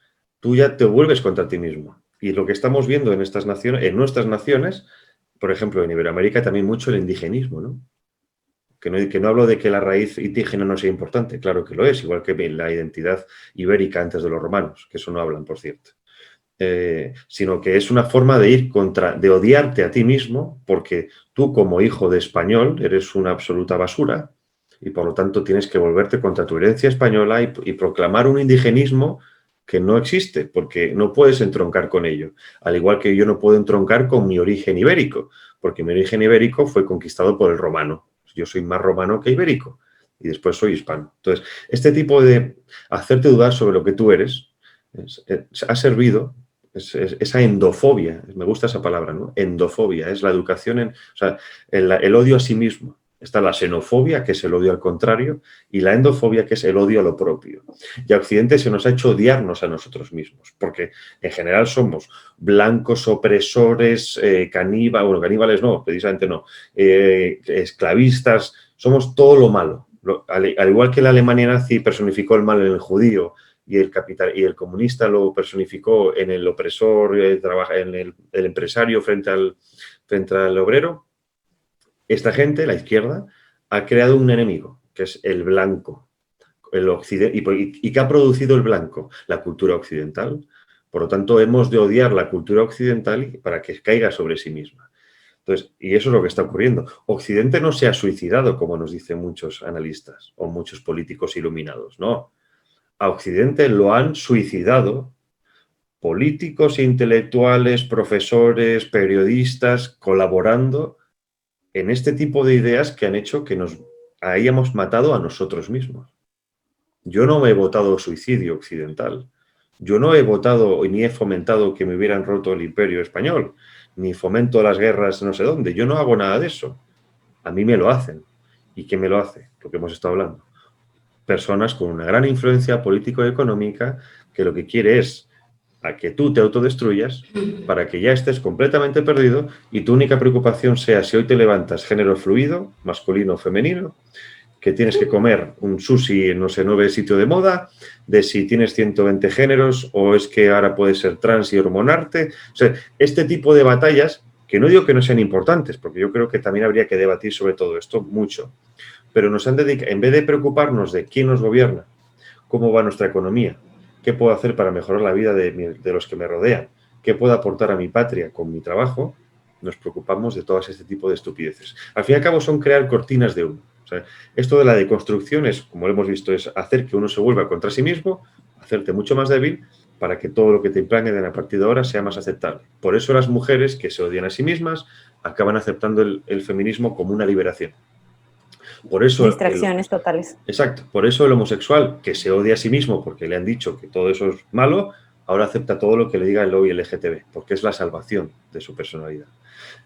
tú ya te vuelves contra ti mismo. Y lo que estamos viendo en estas naciones, en nuestras naciones, por ejemplo, en Iberoamérica también mucho el indigenismo, ¿no? Que no hablo de que la raíz indígena no sea importante, claro que lo es, igual que la identidad ibérica antes de los romanos, que eso no hablan, por cierto. Sino que es una forma de ir de odiarte a ti mismo, porque tú como hijo de español eres una absoluta basura y por lo tanto tienes que volverte contra tu herencia española y proclamar un indigenismo que no existe, porque no puedes entroncar con ello. Al igual que yo no puedo entroncar con mi origen ibérico, porque mi origen ibérico fue conquistado por el romano. Yo soy más romano que ibérico y después soy hispano. Entonces, este tipo de hacerte dudar sobre lo que tú eres ha servido, esa endofobia, me gusta esa palabra, ¿no? Endofobia, es la educación o sea, el odio a sí mismo. Está la xenofobia, que es el odio al contrario, y la endofobia, que es el odio a lo propio. Y a Occidente se nos ha hecho odiarnos a nosotros mismos, porque en general somos blancos, opresores, caníbales no, precisamente no, esclavistas, somos todo lo malo. Al igual que la Alemania nazi personificó el mal en el judío y el comunista lo personificó en el opresor, en el empresario frente al obrero, esta gente, la izquierda, ha creado un enemigo, que es el blanco, el occidente, y ¿qué ha producido el blanco? La cultura occidental. Por lo tanto, hemos de odiar la cultura occidental para que caiga sobre sí misma. Entonces, y eso es lo que está ocurriendo. Occidente no se ha suicidado, como nos dicen muchos analistas o muchos políticos iluminados, no. A Occidente lo han suicidado políticos, intelectuales, profesores, periodistas, colaborando en este tipo de ideas que han hecho que nos hayamos matado a nosotros mismos. Yo no me he votado suicidio occidental. Yo no he votado ni he fomentado que me hubieran roto el imperio español, ni fomento las guerras no sé dónde. Yo no hago nada de eso. A mí me lo hacen. ¿Y quién me lo hace? Lo que hemos estado hablando. Personas con una gran influencia político-económica que lo que quiere es a que tú te autodestruyas para que ya estés completamente perdido y tu única preocupación sea si hoy te levantas género fluido, masculino o femenino, que tienes que comer un sushi en no sé, 9 sitio de moda, de si tienes 120 géneros o es que ahora puedes ser trans y hormonarte. O sea, este tipo de batallas, que no digo que no sean importantes, porque yo creo que también habría que debatir sobre todo esto mucho, pero nos han dedicado, en vez de preocuparnos de quién nos gobierna, cómo va nuestra economía, qué puedo hacer para mejorar la vida de los que me rodean, qué puedo aportar a mi patria con mi trabajo, nos preocupamos de todas este tipo de estupideces. Al fin y al cabo son crear cortinas de humo. O sea, esto de la deconstrucción es, como lo hemos visto, es hacer que uno se vuelva contra sí mismo, hacerte mucho más débil para que todo lo que te implanten a partir de ahora sea más aceptable. Por eso las mujeres que se odian a sí mismas acaban aceptando el feminismo como una liberación. Por eso distracciones totales. Exacto. Por eso el homosexual, que se odia a sí mismo porque le han dicho que todo eso es malo, ahora acepta todo lo que le diga el lobby LGTB, porque es la salvación de su personalidad.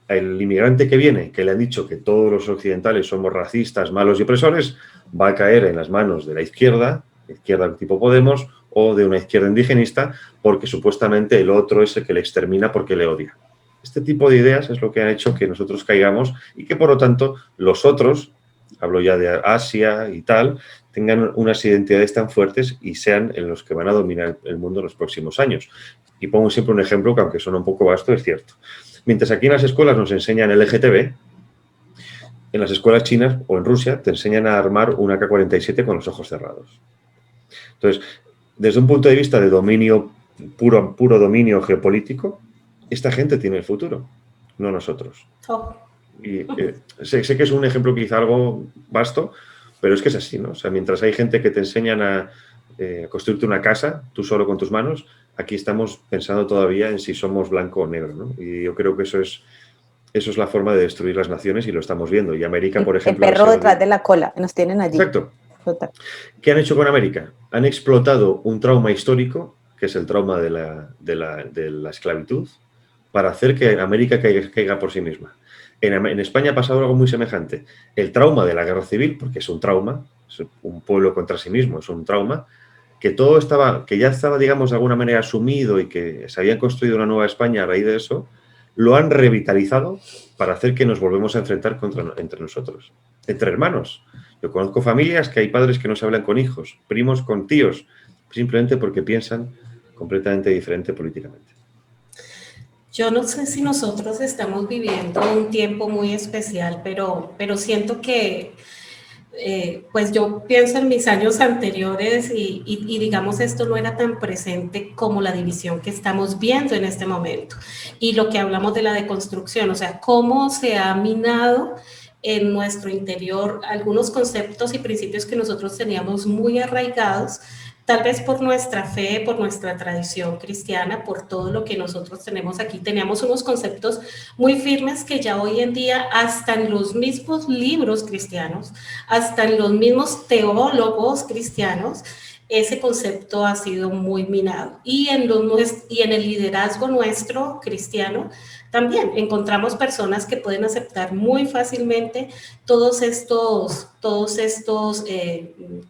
El inmigrante que viene, que le han dicho que todos los occidentales somos racistas, malos y opresores, va a caer en las manos de la izquierda tipo Podemos, o de una izquierda indigenista, porque supuestamente el otro es el que le extermina porque le odia. Este tipo de ideas es lo que ha hecho que nosotros caigamos y que, por lo tanto, los otros, hablo ya de Asia y tal, tengan unas identidades tan fuertes y sean en los que van a dominar el mundo en los próximos años. Y pongo siempre un ejemplo que, aunque suena un poco vasto, es cierto. Mientras aquí en las escuelas nos enseñan LGTB, en las escuelas chinas o en Rusia te enseñan a armar un AK-47 con los ojos cerrados. Entonces, desde un punto de vista de dominio, puro dominio geopolítico, esta gente tiene el futuro, no nosotros. Oh. Y sé que es un ejemplo quizá algo vasto, pero es que es así, ¿no? O sea, mientras hay gente que te enseñan a construirte una casa, tú solo con tus manos, aquí estamos pensando todavía en si somos blanco o negro, ¿no? Y yo creo que eso es la forma de destruir las naciones y lo estamos viendo. Y América, por ejemplo... El perro detrás de la cola, nos tienen allí. Exacto. Total. ¿Qué han hecho con América? Han explotado un trauma histórico, que es el trauma de la esclavitud, para hacer que América caiga por sí misma. En España ha pasado algo muy semejante. El trauma de la guerra civil, porque es un trauma, es un pueblo contra sí mismo, es un trauma, que ya estaba, digamos, de alguna manera asumido y que se había construido una nueva España a raíz de eso, lo han revitalizado para hacer que nos volvemos a enfrentar entre nosotros, entre hermanos. Yo conozco familias que hay padres que no se hablan con hijos, primos con tíos, simplemente porque piensan completamente diferente políticamente. Yo no sé si nosotros estamos viviendo un tiempo muy especial, pero siento que, pues yo pienso en mis años anteriores y digamos esto no era tan presente como la división que estamos viendo en este momento. Y lo que hablamos de la deconstrucción, o sea, cómo se ha minado en nuestro interior algunos conceptos y principios que nosotros teníamos muy arraigados, tal vez por nuestra fe, por nuestra tradición cristiana, por todo lo que nosotros tenemos aquí. Teníamos unos conceptos muy firmes que ya hoy en día, hasta en los mismos libros cristianos, hasta en los mismos teólogos cristianos, ese concepto ha sido muy minado. Y en el liderazgo nuestro cristiano, también encontramos personas que pueden aceptar muy fácilmente todos estos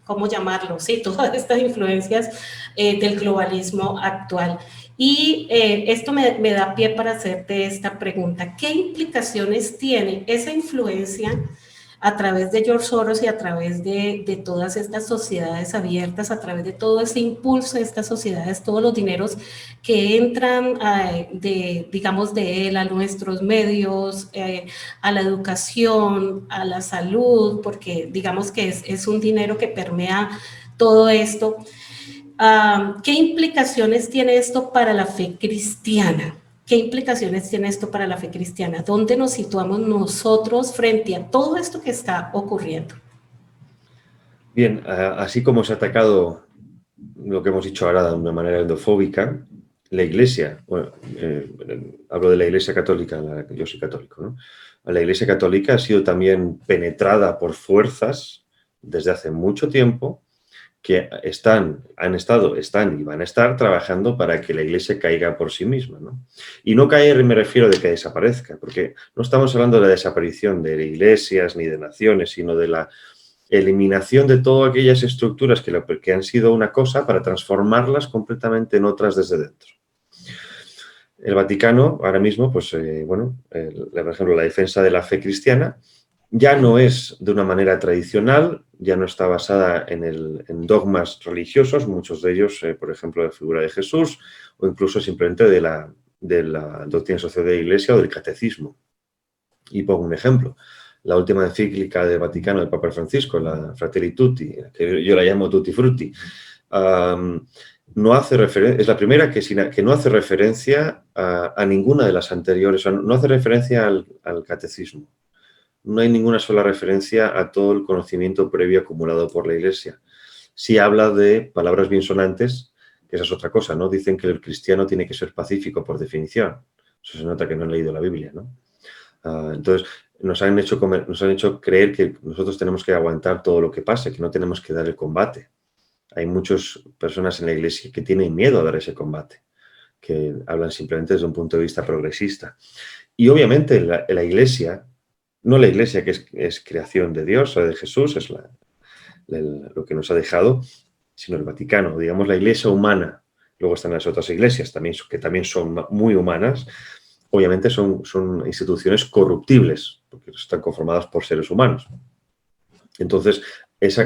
¿cómo llamarlo? Sí, todas estas influencias del globalismo actual. Y esto me da pie para hacerte esta pregunta. ¿Qué implicaciones tiene esa influencia a través de George Soros y a través de todas estas sociedades abiertas, a través de todo ese impulso de estas sociedades, todos los dineros que entran digamos, de él a nuestros medios, a la educación, a la salud, porque digamos que es un dinero que permea todo esto? ¿Qué implicaciones tiene esto para la fe cristiana? ¿Qué implicaciones tiene esto para la fe cristiana? ¿Dónde nos situamos nosotros frente a todo esto que está ocurriendo? Bien, así como se ha atacado lo que hemos dicho ahora de una manera endofóbica, la Iglesia, bueno, hablo de la Iglesia católica, yo soy católico, ¿no? La Iglesia católica ha sido también penetrada por fuerzas desde hace mucho tiempo que están y van a estar trabajando para que la Iglesia caiga por sí misma, ¿no? Y no caer me refiero de que desaparezca, porque no estamos hablando de la desaparición de iglesias ni de naciones, sino de la eliminación de todas aquellas estructuras que han sido una cosa para transformarlas completamente en otras desde dentro. El Vaticano, ahora mismo, pues, por ejemplo, la defensa de la fe cristiana ya no es de una manera tradicional, ya no está basada en dogmas religiosos, muchos de ellos, por ejemplo, la figura de Jesús, o incluso simplemente de la doctrina social de la Iglesia o del catecismo. Y pongo un ejemplo. La última encíclica del Vaticano del Papa Francisco, la Fratelli Tutti, que yo la llamo Tutti Frutti, no hace es la primera que no hace referencia a ninguna de las anteriores, o sea, no hace referencia al catecismo. No hay ninguna sola referencia a todo el conocimiento previo acumulado por la Iglesia. Sí habla de palabras biensonantes, que esa es otra cosa, ¿no? Dicen que el cristiano tiene que ser pacífico por definición. Eso se nota que no han leído la Biblia, ¿no? Entonces, nos han hecho creer que nosotros tenemos que aguantar todo lo que pase, que no tenemos que dar el combate. Hay muchas personas en la Iglesia que tienen miedo a dar ese combate, que hablan simplemente desde un punto de vista progresista. Y obviamente la Iglesia, no la Iglesia que es creación de Dios o de Jesús, es lo que nos ha dejado, sino el Vaticano, digamos la Iglesia humana. Luego están las otras iglesias que también son muy humanas. Obviamente son instituciones corruptibles, porque están conformadas por seres humanos. Entonces,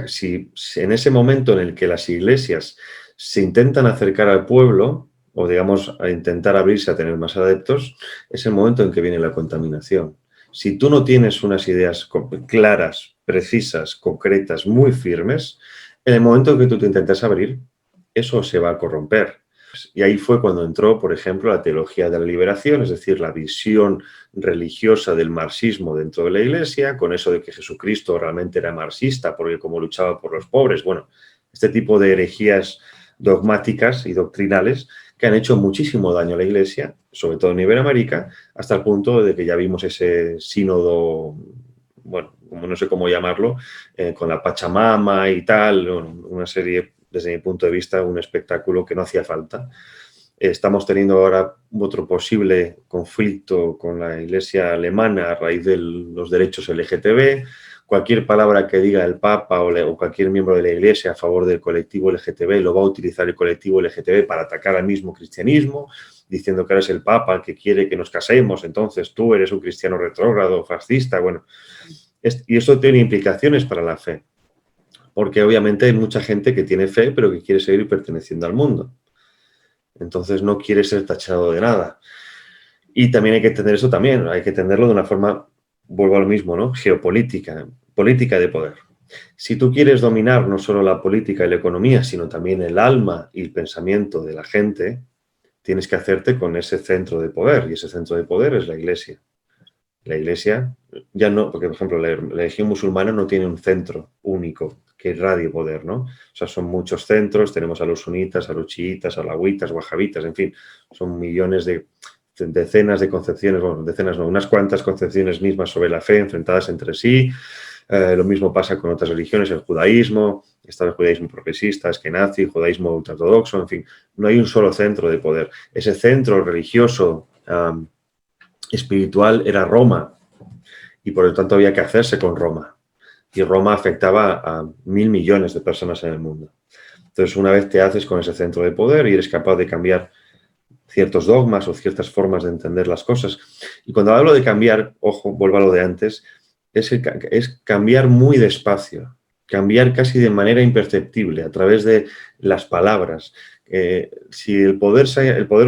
si en ese momento en el que las iglesias se intentan acercar al pueblo, o digamos, a intentar abrirse a tener más adeptos, es el momento en que viene la contaminación. Si tú no tienes unas ideas claras, precisas, concretas, muy firmes, en el momento en que tú te intentas abrir, eso se va a corromper. Y ahí fue cuando entró, por ejemplo, la teología de la liberación, es decir, la visión religiosa del marxismo dentro de la Iglesia, con eso de que Jesucristo realmente era marxista, porque como luchaba por los pobres. Bueno, este tipo de herejías dogmáticas y doctrinales que han hecho muchísimo daño a la Iglesia, sobre todo en Iberoamérica, hasta el punto de que ya vimos ese sínodo, bueno, no sé cómo llamarlo, con la Pachamama y tal, una serie, desde mi punto de vista, un espectáculo que no hacía falta. Estamos teniendo ahora otro posible conflicto con la Iglesia alemana a raíz de los derechos LGTB. Cualquier palabra que diga el Papa o cualquier miembro de la Iglesia a favor del colectivo LGTB lo va a utilizar el colectivo LGTB para atacar al mismo cristianismo, diciendo que eres el Papa el que quiere que nos casemos, entonces tú eres un cristiano retrógrado, fascista. Bueno, y esto tiene implicaciones para la fe, porque obviamente hay mucha gente que tiene fe pero que quiere seguir perteneciendo al mundo. Entonces no quiere ser tachado de nada. Y también hay que entender eso también, hay que entenderlo de una forma, vuelvo a lo mismo, ¿no? Geopolítica, política de poder. Si tú quieres dominar no solo la política y la economía, sino también el alma y el pensamiento de la gente, tienes que hacerte con ese centro de poder, y ese centro de poder es la Iglesia. La Iglesia ya no, porque por ejemplo la religión musulmana no tiene un centro único que irradie poder, ¿no? O sea, son muchos centros, tenemos a los sunitas, a los chiitas, alawitas, wahabitas, en fin, son millones de decenas de concepciones, bueno, decenas no, unas cuantas concepciones mismas sobre la fe enfrentadas entre sí. Lo mismo pasa con otras religiones, el judaísmo, está el judaísmo progresista, eskenazi, judaísmo ultraortodoxo, en fin, no hay un solo centro de poder. Ese centro religioso espiritual era Roma y por lo tanto había que hacerse con Roma. Y Roma afectaba a 1.000 millones de personas en el mundo. Entonces, una vez te haces con ese centro de poder y eres capaz de cambiar ciertos dogmas o ciertas formas de entender las cosas. Y cuando hablo de cambiar, ojo, vuelvo a lo de antes, es cambiar muy despacio, cambiar casi de manera imperceptible a través de las palabras. Si el poder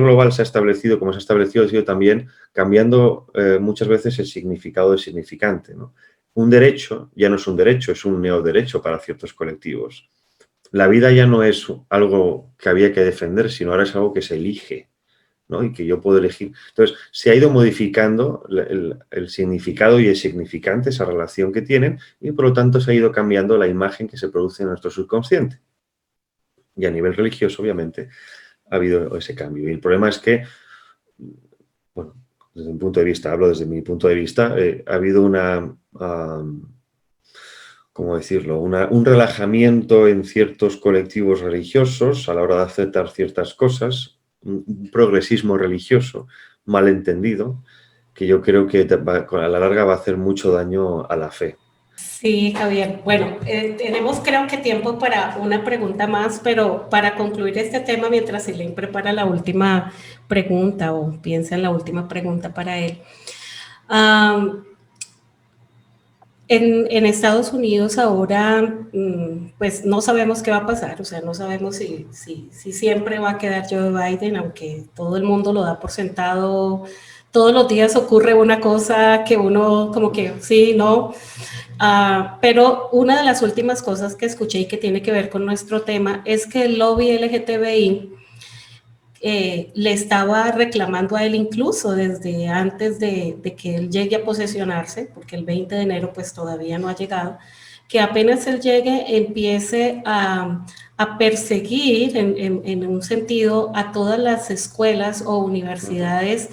global se ha establecido como se ha establecido, ha sido también cambiando muchas veces el significado del significante, ¿no? Un derecho ya no es un derecho, es un neoderecho para ciertos colectivos. La vida ya no es algo que había que defender, sino ahora es algo que se elige, ¿no? Y que yo puedo elegir. Entonces, se ha ido modificando el significado y el significante, esa relación que tienen, y por lo tanto se ha ido cambiando la imagen que se produce en nuestro subconsciente. Y a nivel religioso, obviamente, ha habido ese cambio. Y el problema es que, bueno, desde mi punto de vista, hablo desde mi punto de vista, ha habido ¿cómo decirlo? Un relajamiento en ciertos colectivos religiosos a la hora de aceptar ciertas cosas, un progresismo religioso malentendido, que yo creo que a la larga va a hacer mucho daño a la fe. Sí, Javier. Bueno, tenemos creo que tiempo para una pregunta más, pero para concluir este tema, mientras Elaine prepara la última pregunta o piensa en la última pregunta para él. En Estados Unidos ahora, pues no sabemos qué va a pasar, o sea, no sabemos si siempre va a quedar Joe Biden, aunque todo el mundo lo da por sentado. Todos los días ocurre una cosa que uno como que sí, no. Pero una de las últimas cosas que escuché y que tiene que ver con nuestro tema es que el lobby LGTBI le estaba reclamando a él incluso desde antes de que él llegue a posesionarse, porque el 20 de enero pues todavía no ha llegado, que apenas él llegue empiece a perseguir en un sentido a todas las escuelas o universidades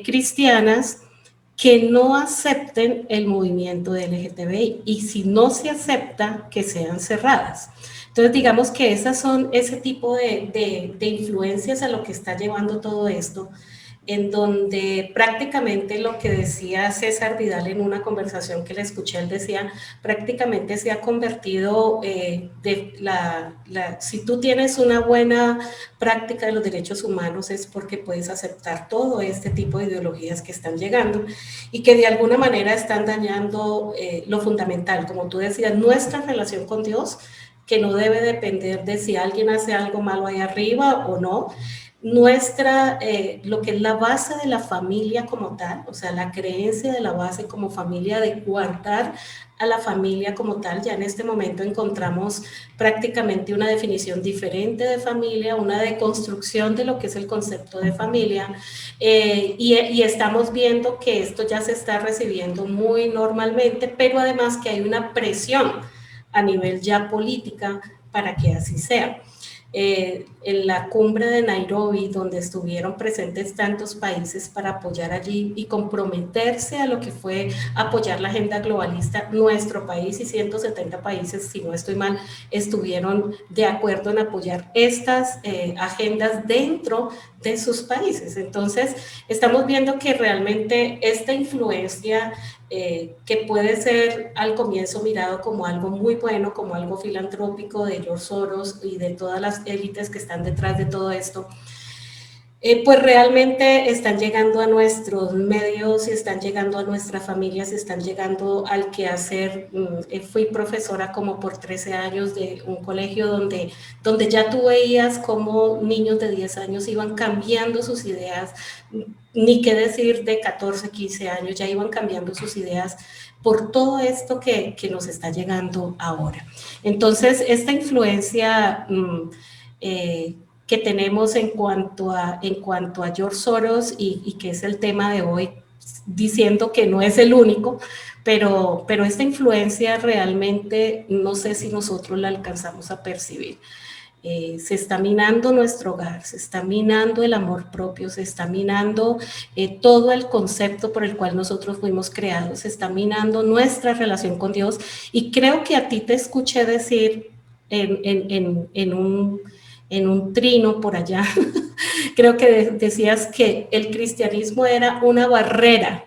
cristianas que no acepten el movimiento de LGTBI, y si no se acepta, que sean cerradas. Entonces, digamos que esas son ese tipo de influencias a lo que está llevando todo esto, en donde prácticamente lo que decía César Vidal en una conversación que le escuché, él decía, prácticamente se ha convertido, si tú tienes una buena práctica de los derechos humanos es porque puedes aceptar todo este tipo de ideologías que están llegando y que de alguna manera están dañando lo fundamental, como tú decías, nuestra relación con Dios, que no debe depender de si alguien hace algo malo ahí arriba o no. Lo que es la base de la familia como tal, o sea, la creencia de la base como familia, de guardar a la familia como tal. Ya en este momento encontramos prácticamente una definición diferente de familia, una deconstrucción de lo que es el concepto de familia, y estamos viendo que esto ya se está recibiendo muy normalmente, pero además que hay una presión a nivel ya política para que así sea. En la cumbre de Nairobi, donde estuvieron presentes tantos países para apoyar allí y comprometerse a lo que fue apoyar la agenda globalista, nuestro país y 170 países, si no estoy mal, estuvieron de acuerdo en apoyar estas agendas dentro de sus países. Entonces, estamos viendo que realmente esta influencia que puede ser al comienzo mirado como algo muy bueno, como algo filantrópico de George Soros y de todas las élites que están detrás de todo esto, Pues realmente están llegando a nuestros medios, están llegando a nuestras familias, están llegando al quehacer. Fui profesora como por 13 años de un colegio donde ya tú veías cómo niños de 10 años iban cambiando sus ideas, ni qué decir de 14, 15 años, ya iban cambiando sus ideas por todo esto que nos está llegando ahora. Entonces, esta influencia que tenemos en cuanto a George Soros y que es el tema de hoy, diciendo que no es el único, pero esta influencia realmente no sé si nosotros la alcanzamos a percibir. Se está minando nuestro hogar, se está minando el amor propio, se está minando todo el concepto por el cual nosotros fuimos creados, se está minando nuestra relación con Dios. Y creo que a ti te escuché decir en un trino por allá, creo que decías que el cristianismo era una barrera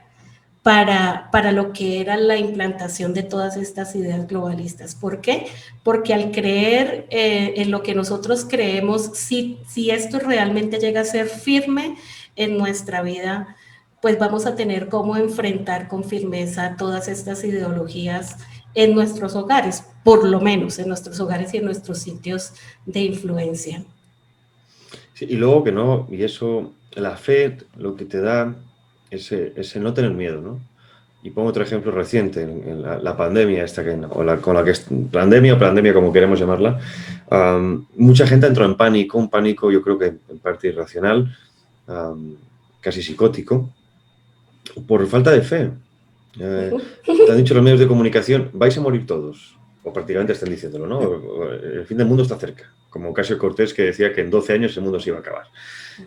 para lo que era la implantación de todas estas ideas globalistas. ¿Por qué? Porque al creer en lo que nosotros creemos, si esto realmente llega a ser firme en nuestra vida, pues vamos a tener cómo enfrentar con firmeza todas estas ideologías en nuestros hogares, por lo menos en nuestros hogares y en nuestros sitios de influencia. Sí, y luego que no, y eso, la fe lo que te da es ese no tener miedo, ¿no? Y pongo otro ejemplo reciente, en la pandemia esta pandemia o pandemia como queremos llamarla, mucha gente entró en pánico, un pánico yo creo que en parte irracional, casi psicótico, por falta de fe. Te han dicho los medios de comunicación, vais a morir todos, o prácticamente están diciéndolo, ¿no? El fin del mundo está cerca, como Ocasio Cortés que decía que en 12 años el mundo se iba a acabar.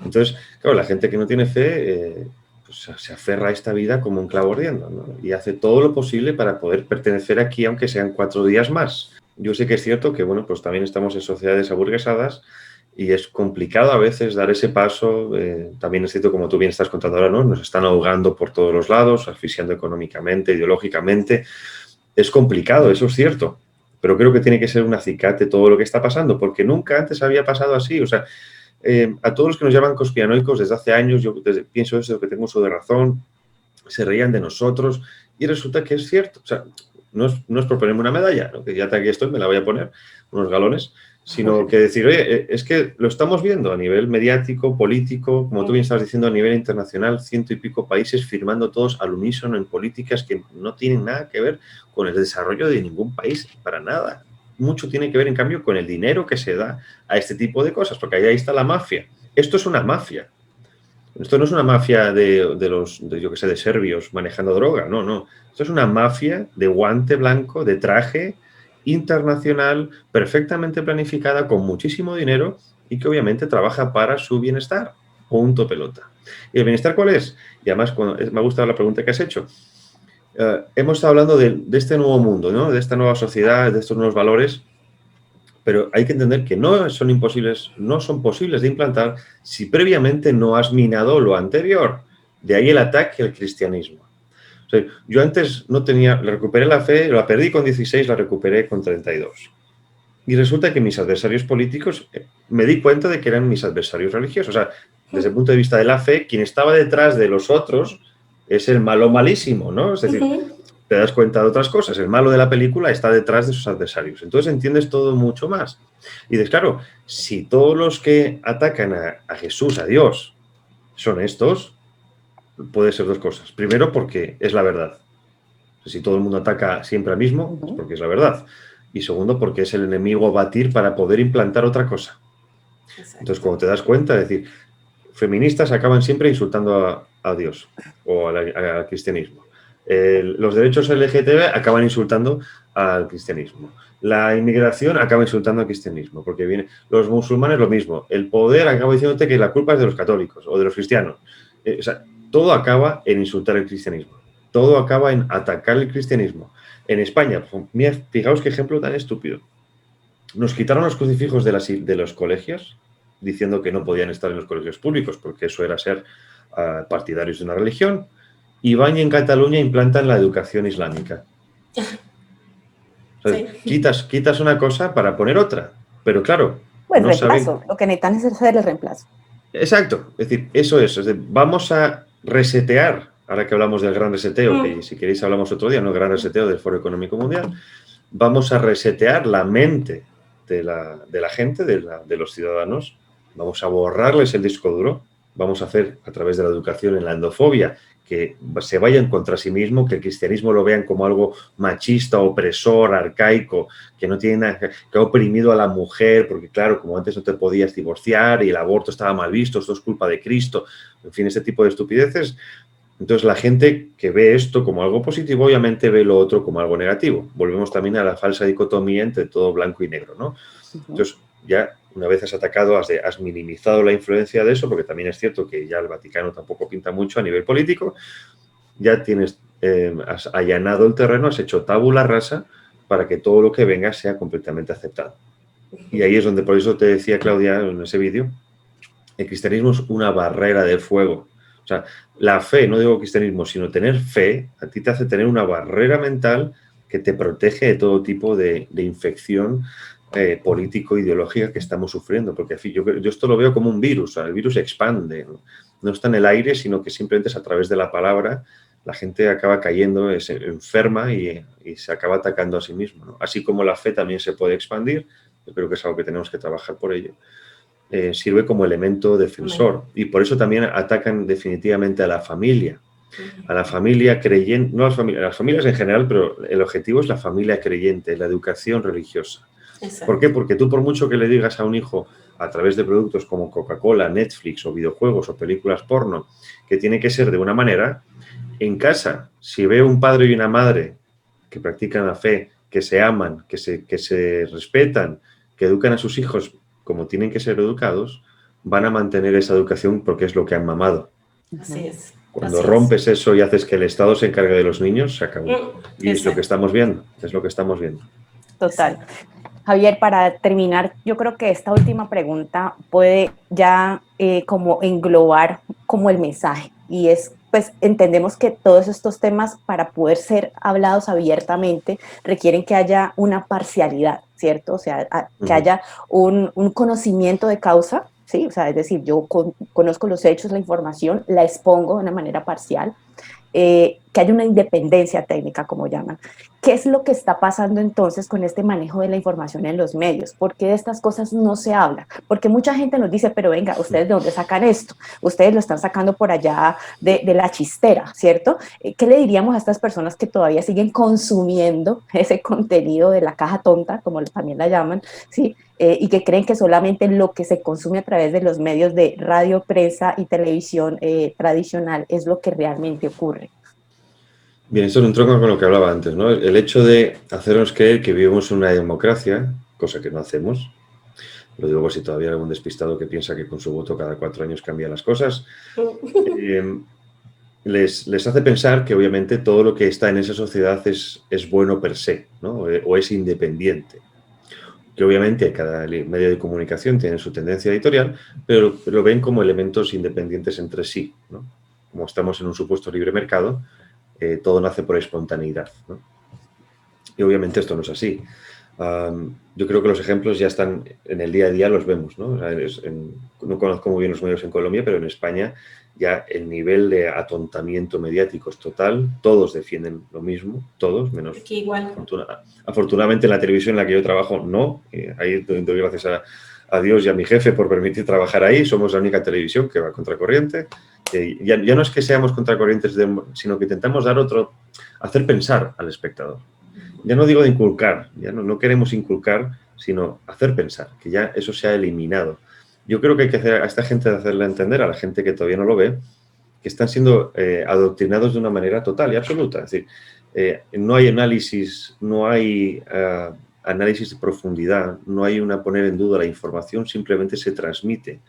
Entonces, claro, la gente que no tiene fe pues se aferra a esta vida como un clavo ardiendo, ¿no? Y hace todo lo posible para poder pertenecer aquí, aunque sean 4 días más. Yo sé que es cierto que, bueno, pues también estamos en sociedades aburguesadas y es complicado a veces dar ese paso. También es cierto, como tú bien estás contando ahora, ¿no? Nos están ahogando por todos los lados, asfixiando económicamente, ideológicamente. Es complicado, eso es cierto, pero creo que tiene que ser un acicate todo lo que está pasando, porque nunca antes había pasado así. O sea, a todos los que nos llaman conspiranoicos desde hace años, yo pienso eso, que tengo uso de razón, se reían de nosotros y resulta que es cierto. O sea, no es por ponerme una medalla, ¿no? Que ya aquí estoy, me la voy a poner, unos galones, sino que decir, oye, es que lo estamos viendo a nivel mediático, político, como tú bien estabas diciendo, a nivel internacional, 100 y pico países firmando todos al unísono en políticas que no tienen nada que ver con el desarrollo de ningún país, para nada. Mucho tiene que ver, en cambio, con el dinero que se da a este tipo de cosas, porque ahí está la mafia. Esto es una mafia. Esto no es una mafia yo que sé, de serbios manejando droga, no. Esto es una mafia de guante blanco, de traje internacional, perfectamente planificada, con muchísimo dinero y que obviamente trabaja para su bienestar. Punto pelota. ¿Y el bienestar cuál es? Y además, me ha gustado la pregunta que has hecho. Hemos estado hablando de este nuevo mundo, ¿no? De esta nueva sociedad, de estos nuevos valores, pero hay que entender que no son posibles de implantar si previamente no has minado lo anterior. De ahí el ataque al cristianismo. O sea, yo antes recuperé la fe, la perdí con 16, la recuperé con 32. Y resulta que mis adversarios políticos, me di cuenta de que eran mis adversarios religiosos. O sea, desde el punto de vista de la fe, quien estaba detrás de los otros es el malo malísimo, ¿no? Es decir, te das cuenta de otras cosas. El malo de la película está detrás de sus adversarios. Entonces entiendes todo mucho más. Y dices, claro, si todos los que atacan a Jesús, a Dios, son estos, puede ser dos cosas. Primero, porque es la verdad. Si todo el mundo ataca siempre al mismo, es porque es la verdad. Y segundo, porque es el enemigo a batir para poder implantar otra cosa. Exacto. Entonces, cuando te das cuenta, es decir, feministas acaban siempre insultando a Dios o al cristianismo. Los derechos LGTB acaban insultando al cristianismo. La inmigración acaba insultando al cristianismo, porque los musulmanes lo mismo. El poder acaba diciéndote que la culpa es de los católicos o de los cristianos. O sea, todo acaba en insultar el cristianismo. Todo acaba en atacar el cristianismo. En España, fijaos qué ejemplo tan estúpido. Nos quitaron los crucifijos de los colegios, diciendo que no podían estar en los colegios públicos, porque eso era ser partidarios de una religión. Y van y en Cataluña implantan la educación islámica. O sea, sí. quitas una cosa para poner otra. Pero claro, pues no reemplazo. Lo que necesitan es hacer el reemplazo. Exacto, es decir, eso es decir, vamos a resetear, ahora que hablamos del gran reseteo, que si queréis hablamos otro día, ¿no? El gran reseteo del Foro Económico Mundial, vamos a resetear la mente de la gente, de los ciudadanos, vamos a borrarles el disco duro, vamos a hacer a través de la educación en la endofobia, que se vayan contra sí mismo, que el cristianismo lo vean como algo machista, opresor, arcaico, que no tiene nada, que ha oprimido a la mujer, porque claro, como antes no te podías divorciar y el aborto estaba mal visto, esto es culpa de Cristo, en fin, este tipo de estupideces. Entonces la gente que ve esto como algo positivo, obviamente ve lo otro como algo negativo. Volvemos también a la falsa dicotomía entre todo blanco y negro, ¿no? Entonces ya una vez has atacado, has minimizado la influencia de eso, porque también es cierto que ya el Vaticano tampoco pinta mucho a nivel político, ya tienes, has allanado el terreno, has hecho tabula rasa para que todo lo que venga sea completamente aceptado. Y ahí es donde, por eso te decía Claudia en ese vídeo, el cristianismo es una barrera de fuego. O sea, la fe, no digo cristianismo, sino tener fe, a ti te hace tener una barrera mental que te protege de todo tipo de infección político-ideológica que estamos sufriendo, porque en fin, yo esto lo veo como un virus, o sea, el virus se expande, no está en el aire, sino que simplemente es a través de la palabra, la gente acaba cayendo, se enferma y se acaba atacando a sí mismo, ¿no? Así como la fe también se puede expandir, yo creo que es algo que tenemos que trabajar por ello, sirve como elemento defensor, y por eso también atacan definitivamente a la familia creyente, no a las familias en general, pero el objetivo es la familia creyente, la educación religiosa. Exacto. ¿Por qué? Porque tú, por mucho que le digas a un hijo a través de productos como Coca-Cola, Netflix o videojuegos o películas porno, que tiene que ser de una manera, en casa, si ve un padre y una madre que practican la fe, que se aman, que se respetan, que educan a sus hijos como tienen que ser educados, van a mantener esa educación porque es lo que han mamado. Así es. Cuando rompes eso y haces que el Estado se encargue de los niños, se acabó. Y es lo que estamos viendo, es lo que estamos viendo. Total. Javier, para terminar, yo creo que esta última pregunta puede ya como englobar como el mensaje, y es, pues entendemos que todos estos temas, para poder ser hablados abiertamente, requieren que haya una parcialidad, ¿cierto? O sea, que haya un conocimiento de causa, ¿sí? O sea, es decir, yo conozco los hechos, la información, la expongo de una manera parcial, que haya una independencia técnica, como llaman. ¿Qué es lo que está pasando entonces con este manejo de la información en los medios? ¿Por qué de estas cosas no se habla? Porque mucha gente nos dice, pero venga, ¿ustedes de dónde sacan esto? Ustedes lo están sacando por allá de la chistera, ¿cierto? ¿Qué le diríamos a estas personas que todavía siguen consumiendo ese contenido de la caja tonta, como también la llaman, ¿sí? Y que creen que solamente lo que se consume a través de los medios de radio, prensa y televisión tradicional es lo que realmente ocurre? Bien, esto es un tronco con lo que hablaba antes, ¿no? El hecho de hacernos creer que vivimos en una democracia, cosa que no hacemos, lo digo por si todavía hay algún despistado que piensa que con su voto cada 4 años cambian las cosas, les hace pensar que obviamente todo lo que está en esa sociedad es bueno per se, ¿no? O es independiente. Que obviamente cada medio de comunicación tiene su tendencia editorial, pero lo ven como elementos independientes entre sí, ¿no? Como estamos en un supuesto libre mercado, todo nace por espontaneidad, ¿no? Y obviamente esto no es así. Yo creo que los ejemplos ya están en el día a día, los vemos, ¿no? O sea, no conozco muy bien los medios en Colombia, pero en España ya el nivel de atontamiento mediático es total, todos defienden lo mismo, todos, menos... Aquí igual. Afortunadamente en la televisión en la que yo trabajo, no. Ahí doy gracias a Dios y a mi jefe por permitir trabajar ahí. Somos la única televisión que va a contracorriente. Ya no es que seamos contracorrientes, sino que intentamos hacer pensar al espectador. Ya no digo de inculcar, ya no queremos inculcar, sino hacer pensar, que ya eso se ha eliminado. Yo creo que hay que hacer a esta gente hacerle entender, a la gente que todavía no lo ve, que están siendo adoctrinados de una manera total y absoluta. Es decir, no hay análisis, no hay análisis de profundidad, no hay una poner en duda la información, simplemente se transmite.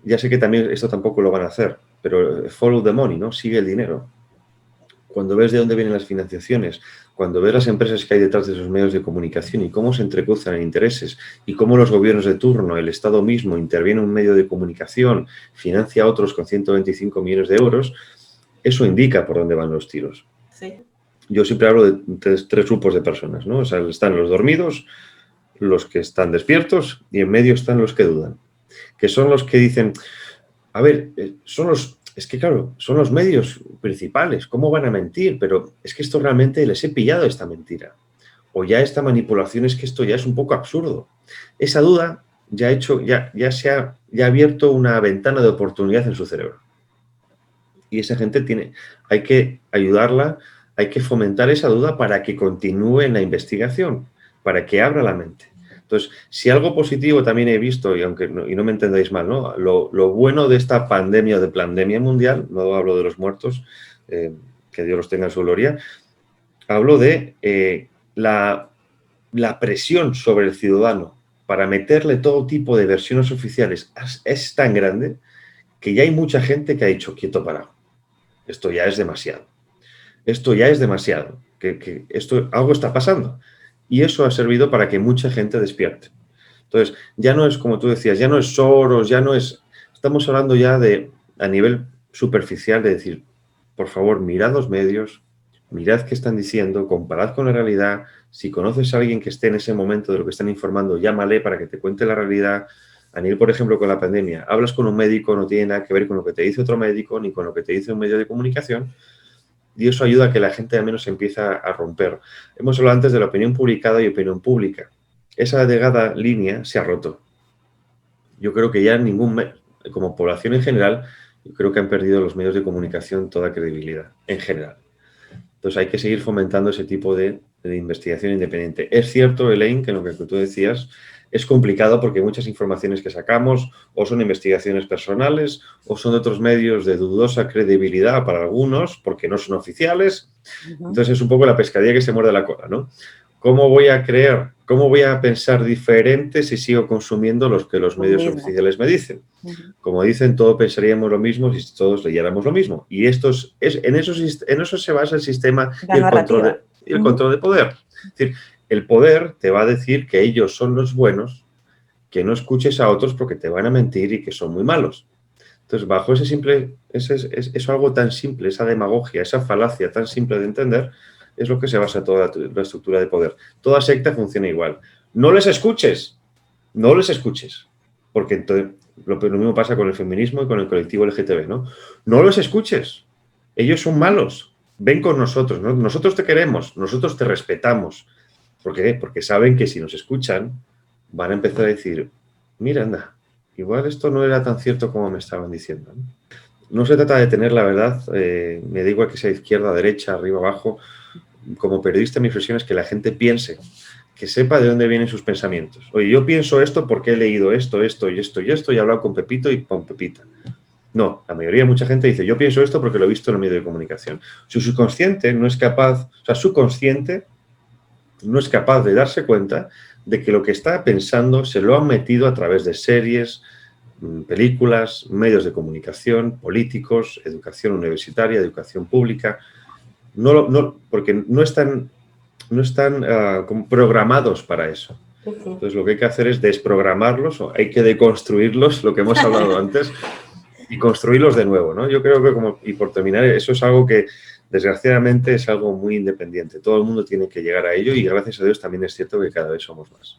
Ya sé que también esto tampoco lo van a hacer, pero follow the money, ¿no? Sigue el dinero. Cuando ves de dónde vienen las financiaciones, cuando ves las empresas que hay detrás de esos medios de comunicación y cómo se entrecruzan en intereses y cómo los gobiernos de turno, el Estado mismo, interviene en un medio de comunicación, financia a otros con 125 millones de euros, eso indica por dónde van los tiros. Sí. Yo siempre hablo de 3 grupos de personas, ¿no? O sea, están los dormidos, los que están despiertos y en medio están los que dudan, que son los que dicen, a ver, es que claro, son los medios principales, ¿cómo van a mentir? Pero es que esto realmente les he pillado esta mentira. O ya esta manipulación, es que esto ya es un poco absurdo. Esa duda ya ha abierto una ventana de oportunidad en su cerebro. Y esa gente hay que ayudarla, hay que fomentar esa duda para que continúe en la investigación, para que abra la mente. Entonces, si algo positivo también he visto, y no me entendáis mal, ¿no? Lo bueno de esta pandemia o de pandemia mundial, no hablo de los muertos, que Dios los tenga en su gloria, hablo de la presión sobre el ciudadano para meterle todo tipo de versiones oficiales es tan grande que ya hay mucha gente que ha dicho, quieto, parado, esto ya es demasiado. Esto ya es demasiado, algo está pasando. Y eso ha servido para que mucha gente despierte. Entonces, ya no es, como tú decías, ya no es Soros, estamos hablando ya a nivel superficial de decir, por favor, mirad los medios, mirad qué están diciendo, comparad con la realidad. Si conoces a alguien que esté en ese momento de lo que están informando, llámale para que te cuente la realidad. A nivel, por ejemplo, con la pandemia, hablas con un médico, no tiene nada que ver con lo que te dice otro médico, ni con lo que te dice un medio de comunicación. Y eso ayuda a que la gente al menos empiece a romper. Hemos hablado antes de la opinión publicada y opinión pública. Esa delgada línea se ha roto. Yo creo que ya como población en general, yo creo que han perdido los medios de comunicación toda credibilidad, en general. Entonces hay que seguir fomentando ese tipo de investigación independiente. Es cierto, Elaine, que lo que tú decías es complicado porque muchas informaciones que sacamos o son investigaciones personales o son de otros medios de dudosa credibilidad para algunos porque no son oficiales. Entonces es un poco la pescadilla que se muerde la cola, ¿no? ¿Cómo voy a pensar diferente si sigo consumiendo los que los medios oficiales me dicen? Como dicen, todos pensaríamos lo mismo si todos leyéramos lo mismo. Y en eso se basa el sistema y el control de poder. Es decir, el poder te va a decir que ellos son los buenos, que no escuches a otros porque te van a mentir y que son muy malos. Entonces, bajo eso algo tan simple, esa demagogia, esa falacia tan simple de entender, es lo que se basa toda la estructura de poder. Toda secta funciona igual. No les escuches, porque entonces, lo mismo pasa con el feminismo y con el colectivo LGTB, ¿no? No los escuches, ellos son malos, ven con nosotros, ¿no? Nosotros te queremos, nosotros te respetamos. ¿Por qué? Porque saben que si nos escuchan van a empezar a decir, mira, anda, igual esto no era tan cierto como me estaban diciendo. No se trata de tener la verdad, me da igual que sea izquierda, derecha, arriba, abajo. Como periodista mi reflexión es que la gente piense, que sepa de dónde vienen sus pensamientos. Oye, yo pienso esto porque he leído esto y he hablado con Pepito y con Pepita. No, la mayoría, mucha gente dice, yo pienso esto porque lo he visto en el medio de comunicación. Su subconsciente no es capaz, su consciente no es capaz de darse cuenta de que lo que está pensando se lo han metido a través de series, películas, medios de comunicación, políticos, educación universitaria, educación pública, porque no están como programados para eso. Entonces lo que hay que hacer es desprogramarlos, o hay que deconstruirlos, lo que hemos hablado antes, y construirlos de nuevo, ¿no? Yo creo que, y por terminar, eso es algo que desgraciadamente es algo muy independiente. Todo el mundo tiene que llegar a ello y gracias a Dios también es cierto que cada vez somos más.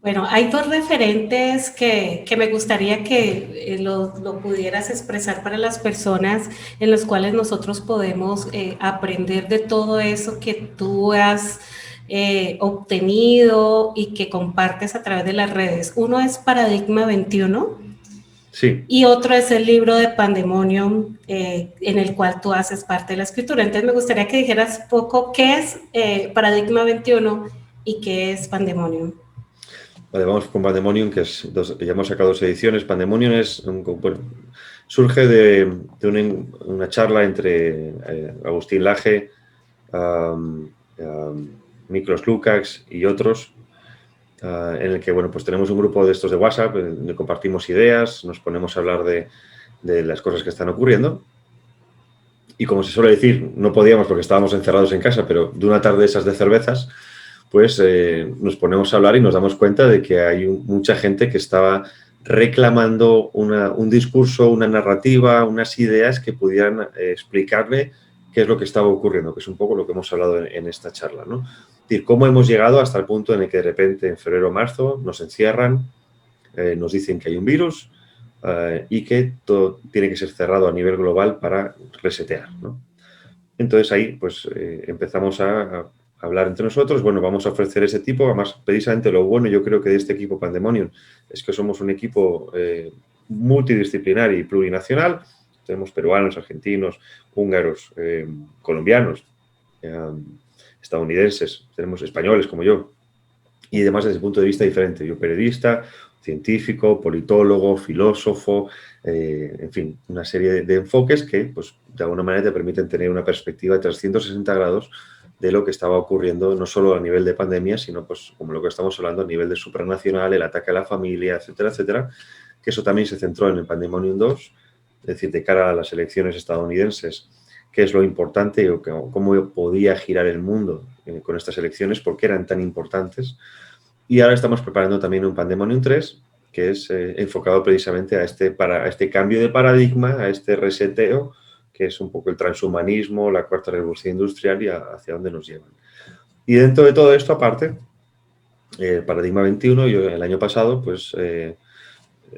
Bueno, hay dos referentes que me gustaría que lo pudieras expresar para las personas en los cuales nosotros podemos aprender de todo eso que tú has obtenido y que compartes a través de las redes. Uno es Paradigma 21. Sí. Y otro es el libro de Pandemonium, en el cual tú haces parte de la escritura. Entonces me gustaría que dijeras poco qué es Paradigma 21 y qué es Pandemonium. Vale, vamos con Pandemonium, que ya hemos sacado 2 ediciones. Pandemonium surge de una charla entre Agustín Laje, Miklos Lukács y otros, en el que, bueno, pues tenemos un grupo de estos de WhatsApp, donde compartimos ideas, nos ponemos a hablar de las cosas que están ocurriendo. Y como se suele decir, no podíamos porque estábamos encerrados en casa, pero de una tarde esas de cervezas, pues nos ponemos a hablar y nos damos cuenta de que hay mucha gente que estaba reclamando un discurso, una narrativa, unas ideas que pudieran explicarle qué es lo que estaba ocurriendo, que es un poco lo que hemos hablado en esta charla, ¿no? Es decir, cómo hemos llegado hasta el punto en el que de repente en febrero o marzo nos encierran, nos dicen que hay un virus, y que todo tiene que ser cerrado a nivel global para resetear, ¿no? Entonces ahí pues empezamos a hablar entre nosotros, bueno, vamos a ofrecer ese tipo, además precisamente lo bueno yo creo que de este equipo Pandemonium es que somos un equipo multidisciplinar y plurinacional, tenemos peruanos, argentinos, húngaros, colombianos, estadounidenses, tenemos españoles como yo, y además desde el punto de vista diferente, yo periodista, científico, politólogo, filósofo, en fin, una serie de enfoques que pues, de alguna manera te permiten tener una perspectiva de 360 grados de lo que estaba ocurriendo no solo a nivel de pandemia, sino pues como lo que estamos hablando a nivel de supranacional, el ataque a la familia, etcétera, etcétera, que eso también se centró en el Pandemonium 2, es decir, de cara a las elecciones estadounidenses, qué es lo importante o cómo podía girar el mundo con estas elecciones, por qué eran tan importantes. Y ahora estamos preparando también un Pandemonium 3, que es enfocado precisamente a este cambio de paradigma, a este reseteo, que es un poco el transhumanismo, la cuarta revolución industrial y hacia dónde nos llevan. Y dentro de todo esto, aparte, Paradigma 21, yo el año pasado, pues,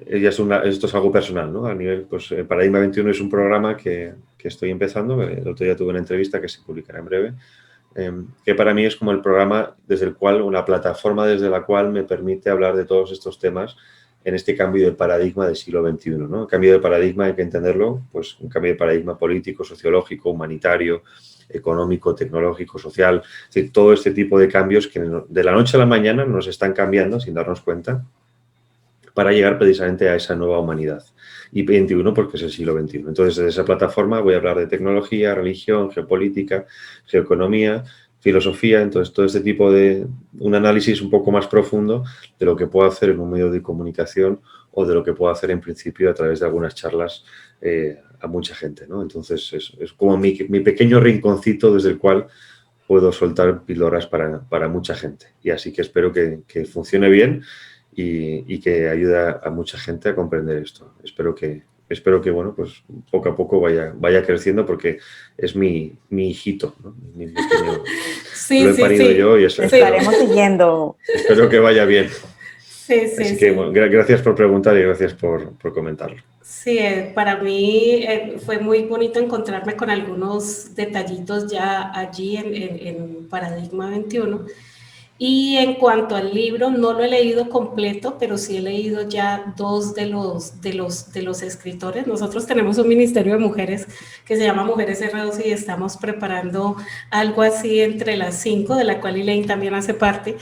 esto es algo personal, ¿no? A nivel, pues, Paradigma 21 es un programa que estoy empezando, el otro día tuve una entrevista que se publicará en breve, que para mí es como el programa desde el cual, una plataforma desde la cual me permite hablar de todos estos temas en este cambio de paradigma del siglo XXI, ¿no? El cambio de paradigma hay que entenderlo, pues un cambio de paradigma político, sociológico, humanitario, económico, tecnológico, social, es decir, todo este tipo de cambios que de la noche a la mañana nos están cambiando sin darnos cuenta para llegar precisamente a esa nueva humanidad. Y 21 porque es el siglo XXI. Entonces, desde esa plataforma voy a hablar de tecnología, religión, geopolítica, geoeconomía, filosofía, entonces todo este tipo de un análisis un poco más profundo de lo que puedo hacer en un medio de comunicación o de lo que puedo hacer en principio a través de algunas charlas a mucha gente, ¿no? Entonces, es como mi pequeño rinconcito desde el cual puedo soltar píldoras para mucha gente. Y así que espero que funcione bien y que ayude a mucha gente a comprender esto. Espero que bueno, pues poco a poco vaya creciendo porque es mi hijito, ¿no? Mi pequeño, sí, lo he parido yo y eso. Estaremos siguiendo. Espero que vaya bien. Sí, sí, Así que bueno, gracias por preguntar y gracias por comentarlo. Sí, para mí fue muy bonito encontrarme con algunos detallitos ya allí en Paradigma 21. Y en cuanto al libro, no lo he leído completo, pero sí he leído ya dos de los escritores. Nosotros tenemos un ministerio de mujeres que se llama Mujeres R2 y estamos preparando algo así entre las 5, de la cual Elaine también hace parte.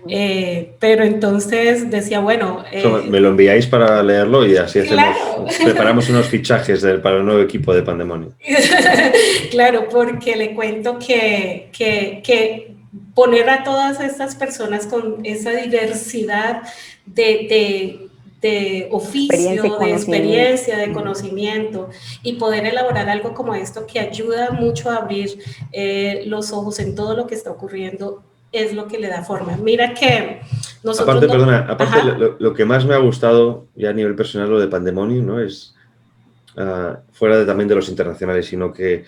Pero entonces decía, bueno... me lo enviáis para leerlo y así claro. preparamos unos fichajes para el nuevo equipo de Pandemonium. Claro, porque le cuento que poner a todas estas personas con esa diversidad de oficio, de experiencia, de conocimiento y poder elaborar algo como esto que ayuda mucho a abrir los ojos en todo lo que está ocurriendo es lo que le da forma. Mira que nosotros... Aparte lo que más me ha gustado ya a nivel personal lo de Pandemonium, ¿no? Es fuera también de los internacionales, sino que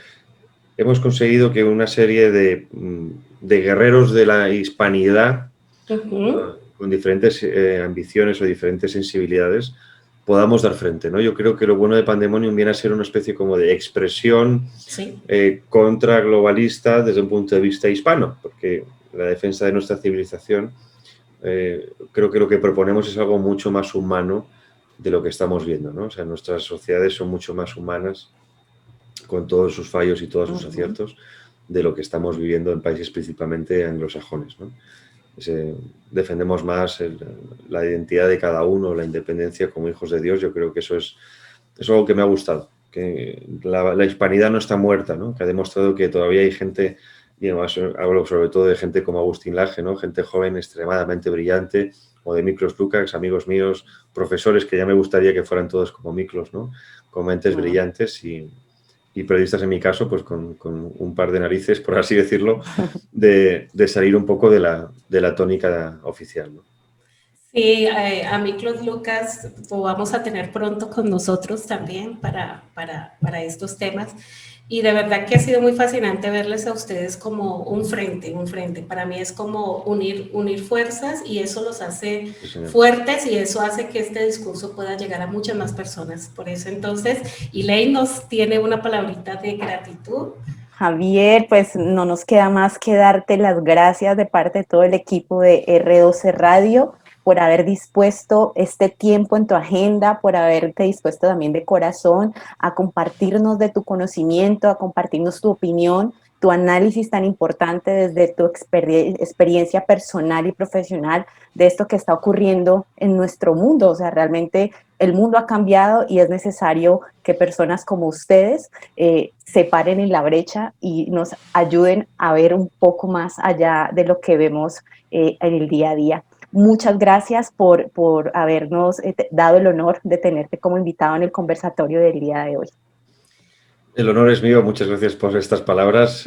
hemos conseguido que una serie de guerreros de la hispanidad con diferentes ambiciones o diferentes sensibilidades podamos dar frente, ¿no? Yo creo que lo bueno de Pandemonium viene a ser una especie como de expresión contra globalista desde un punto de vista hispano, porque la defensa de nuestra civilización creo que lo que proponemos es algo mucho más humano de lo que estamos viendo, ¿no? O sea, nuestras sociedades son mucho más humanas con todos sus fallos y todos sus aciertos de lo que estamos viviendo en países principalmente anglosajones, ¿no? Defendemos más la identidad de cada uno, la independencia como hijos de Dios. Yo creo que eso es algo que me ha gustado, que la hispanidad no está muerta, ¿no? Que ha demostrado que todavía hay gente, y además hablo sobre todo de gente como Agustín Laje, ¿no? Gente joven extremadamente brillante, o de Miklos Lukács, amigos míos, profesores que ya me gustaría que fueran todos como Miklos, ¿no? Con mentes brillantes y periodistas en mi caso, pues con un par de narices, por así decirlo, de salir un poco de la tónica oficial, ¿no? Sí, a mí Claude Lucas lo vamos a tener pronto con nosotros también para estos temas. Y de verdad que ha sido muy fascinante verles a ustedes como un frente, un frente. Para mí es como unir fuerzas y eso los hace Sí, fuertes y eso hace que este discurso pueda llegar a muchas más personas. Por eso entonces, Elaine nos tiene una palabrita de gratitud. Javier, pues no nos queda más que darte las gracias de parte de todo el equipo de R12 Radio por haber dispuesto este tiempo en tu agenda, por haberte dispuesto también de corazón a compartirnos de tu conocimiento, a compartirnos tu opinión, tu análisis tan importante desde tu experiencia personal y profesional de esto que está ocurriendo en nuestro mundo. O sea, realmente el mundo ha cambiado y es necesario que personas como ustedes se paren en la brecha y nos ayuden a ver un poco más allá de lo que vemos en el día a día. Muchas gracias por habernos dado el honor de tenerte como invitado en el conversatorio del día de hoy. El honor es mío, muchas gracias por estas palabras.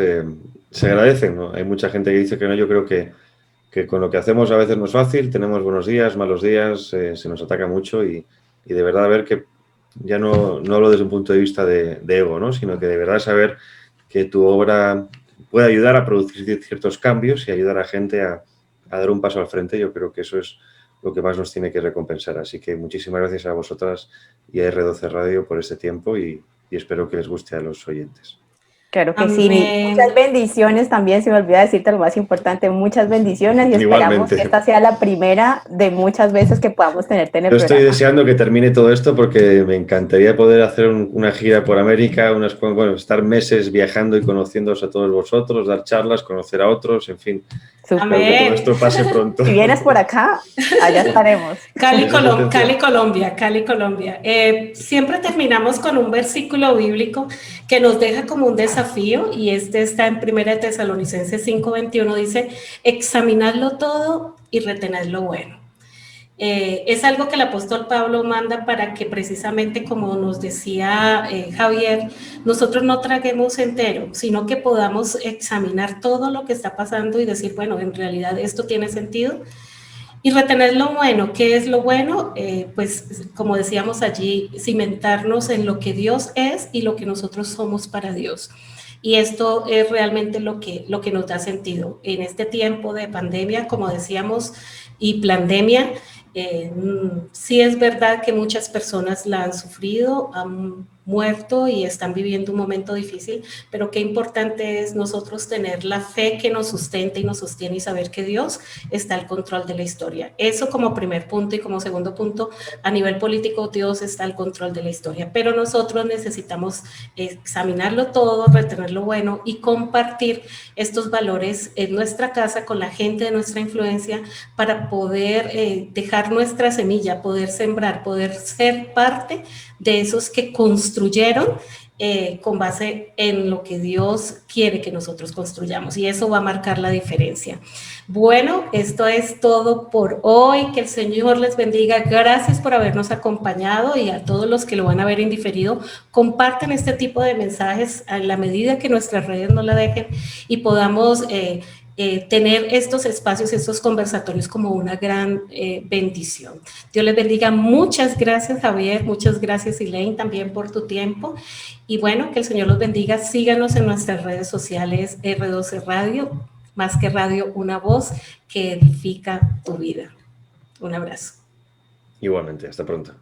Se agradecen, ¿no? Hay mucha gente que dice que no, yo creo que con lo que hacemos a veces no es fácil, tenemos buenos días, malos días, se nos ataca mucho y de verdad ver que ya no hablo desde un punto de vista de ego, ¿no? Sino que de verdad saber que tu obra puede ayudar a producir ciertos cambios y ayudar a gente a dar un paso al frente. Yo creo que eso es lo que más nos tiene que recompensar. Así que muchísimas gracias a vosotras y a R12 Radio por este tiempo y espero que les guste a los oyentes. Claro que Amén. sí, muchas bendiciones también, se me olvida decirte lo más importante, muchas bendiciones y esperamos Igualmente. que esta sea la primera de muchas veces que podamos tenerte en el Yo programa. estoy deseando que termine todo esto porque me encantaría poder hacer una gira por América, estar meses viajando y conociéndoos a todos vosotros, dar charlas, conocer a otros, en fin. Súper. Espero que todo esto pase pronto. Si vienes por acá, allá estaremos. Cali, Colombia, Cali, Colombia. Siempre terminamos con un versículo bíblico que nos deja como un desafío y este está en 1 Tesalonicenses 5:21, dice, examinadlo todo y retened lo bueno. Es algo que el apóstol Pablo manda para que precisamente, como nos decía Javier, nosotros no traguemos entero, sino que podamos examinar todo lo que está pasando y decir, bueno, en realidad esto tiene sentido. Y retener lo bueno. ¿Qué es lo bueno? Pues como decíamos allí, cimentarnos en lo que Dios es y lo que nosotros somos para Dios. Y esto es realmente lo que nos da sentido. En este tiempo de pandemia, como decíamos, y pandemia, sí es verdad que muchas personas la han sufrido, han muerto y están viviendo un momento difícil, pero qué importante es nosotros tener la fe que nos sustenta y nos sostiene y saber que Dios está al control de la historia. Eso como primer punto, y como segundo punto, a nivel político, Dios está al control de la historia, pero nosotros necesitamos examinarlo todo, retener lo bueno y compartir estos valores en nuestra casa con la gente de nuestra influencia para poder dejar nuestra semilla, poder sembrar, poder ser parte de esos que construyeron con base en lo que Dios quiere que nosotros construyamos, y eso va a marcar la diferencia. Bueno, esto es todo por hoy, que el Señor les bendiga, gracias por habernos acompañado y a todos los que lo van a ver en diferido, compartan este tipo de mensajes a la medida que nuestras redes nos la dejen y podamos tener estos espacios, estos conversatorios como una gran bendición. Dios les bendiga. Muchas gracias, Javier. Muchas gracias, Elaine, también por tu tiempo. Y bueno, que el Señor los bendiga. Síganos en nuestras redes sociales, R12 Radio, más que radio, una voz que edifica tu vida. Un abrazo. Igualmente, hasta pronto.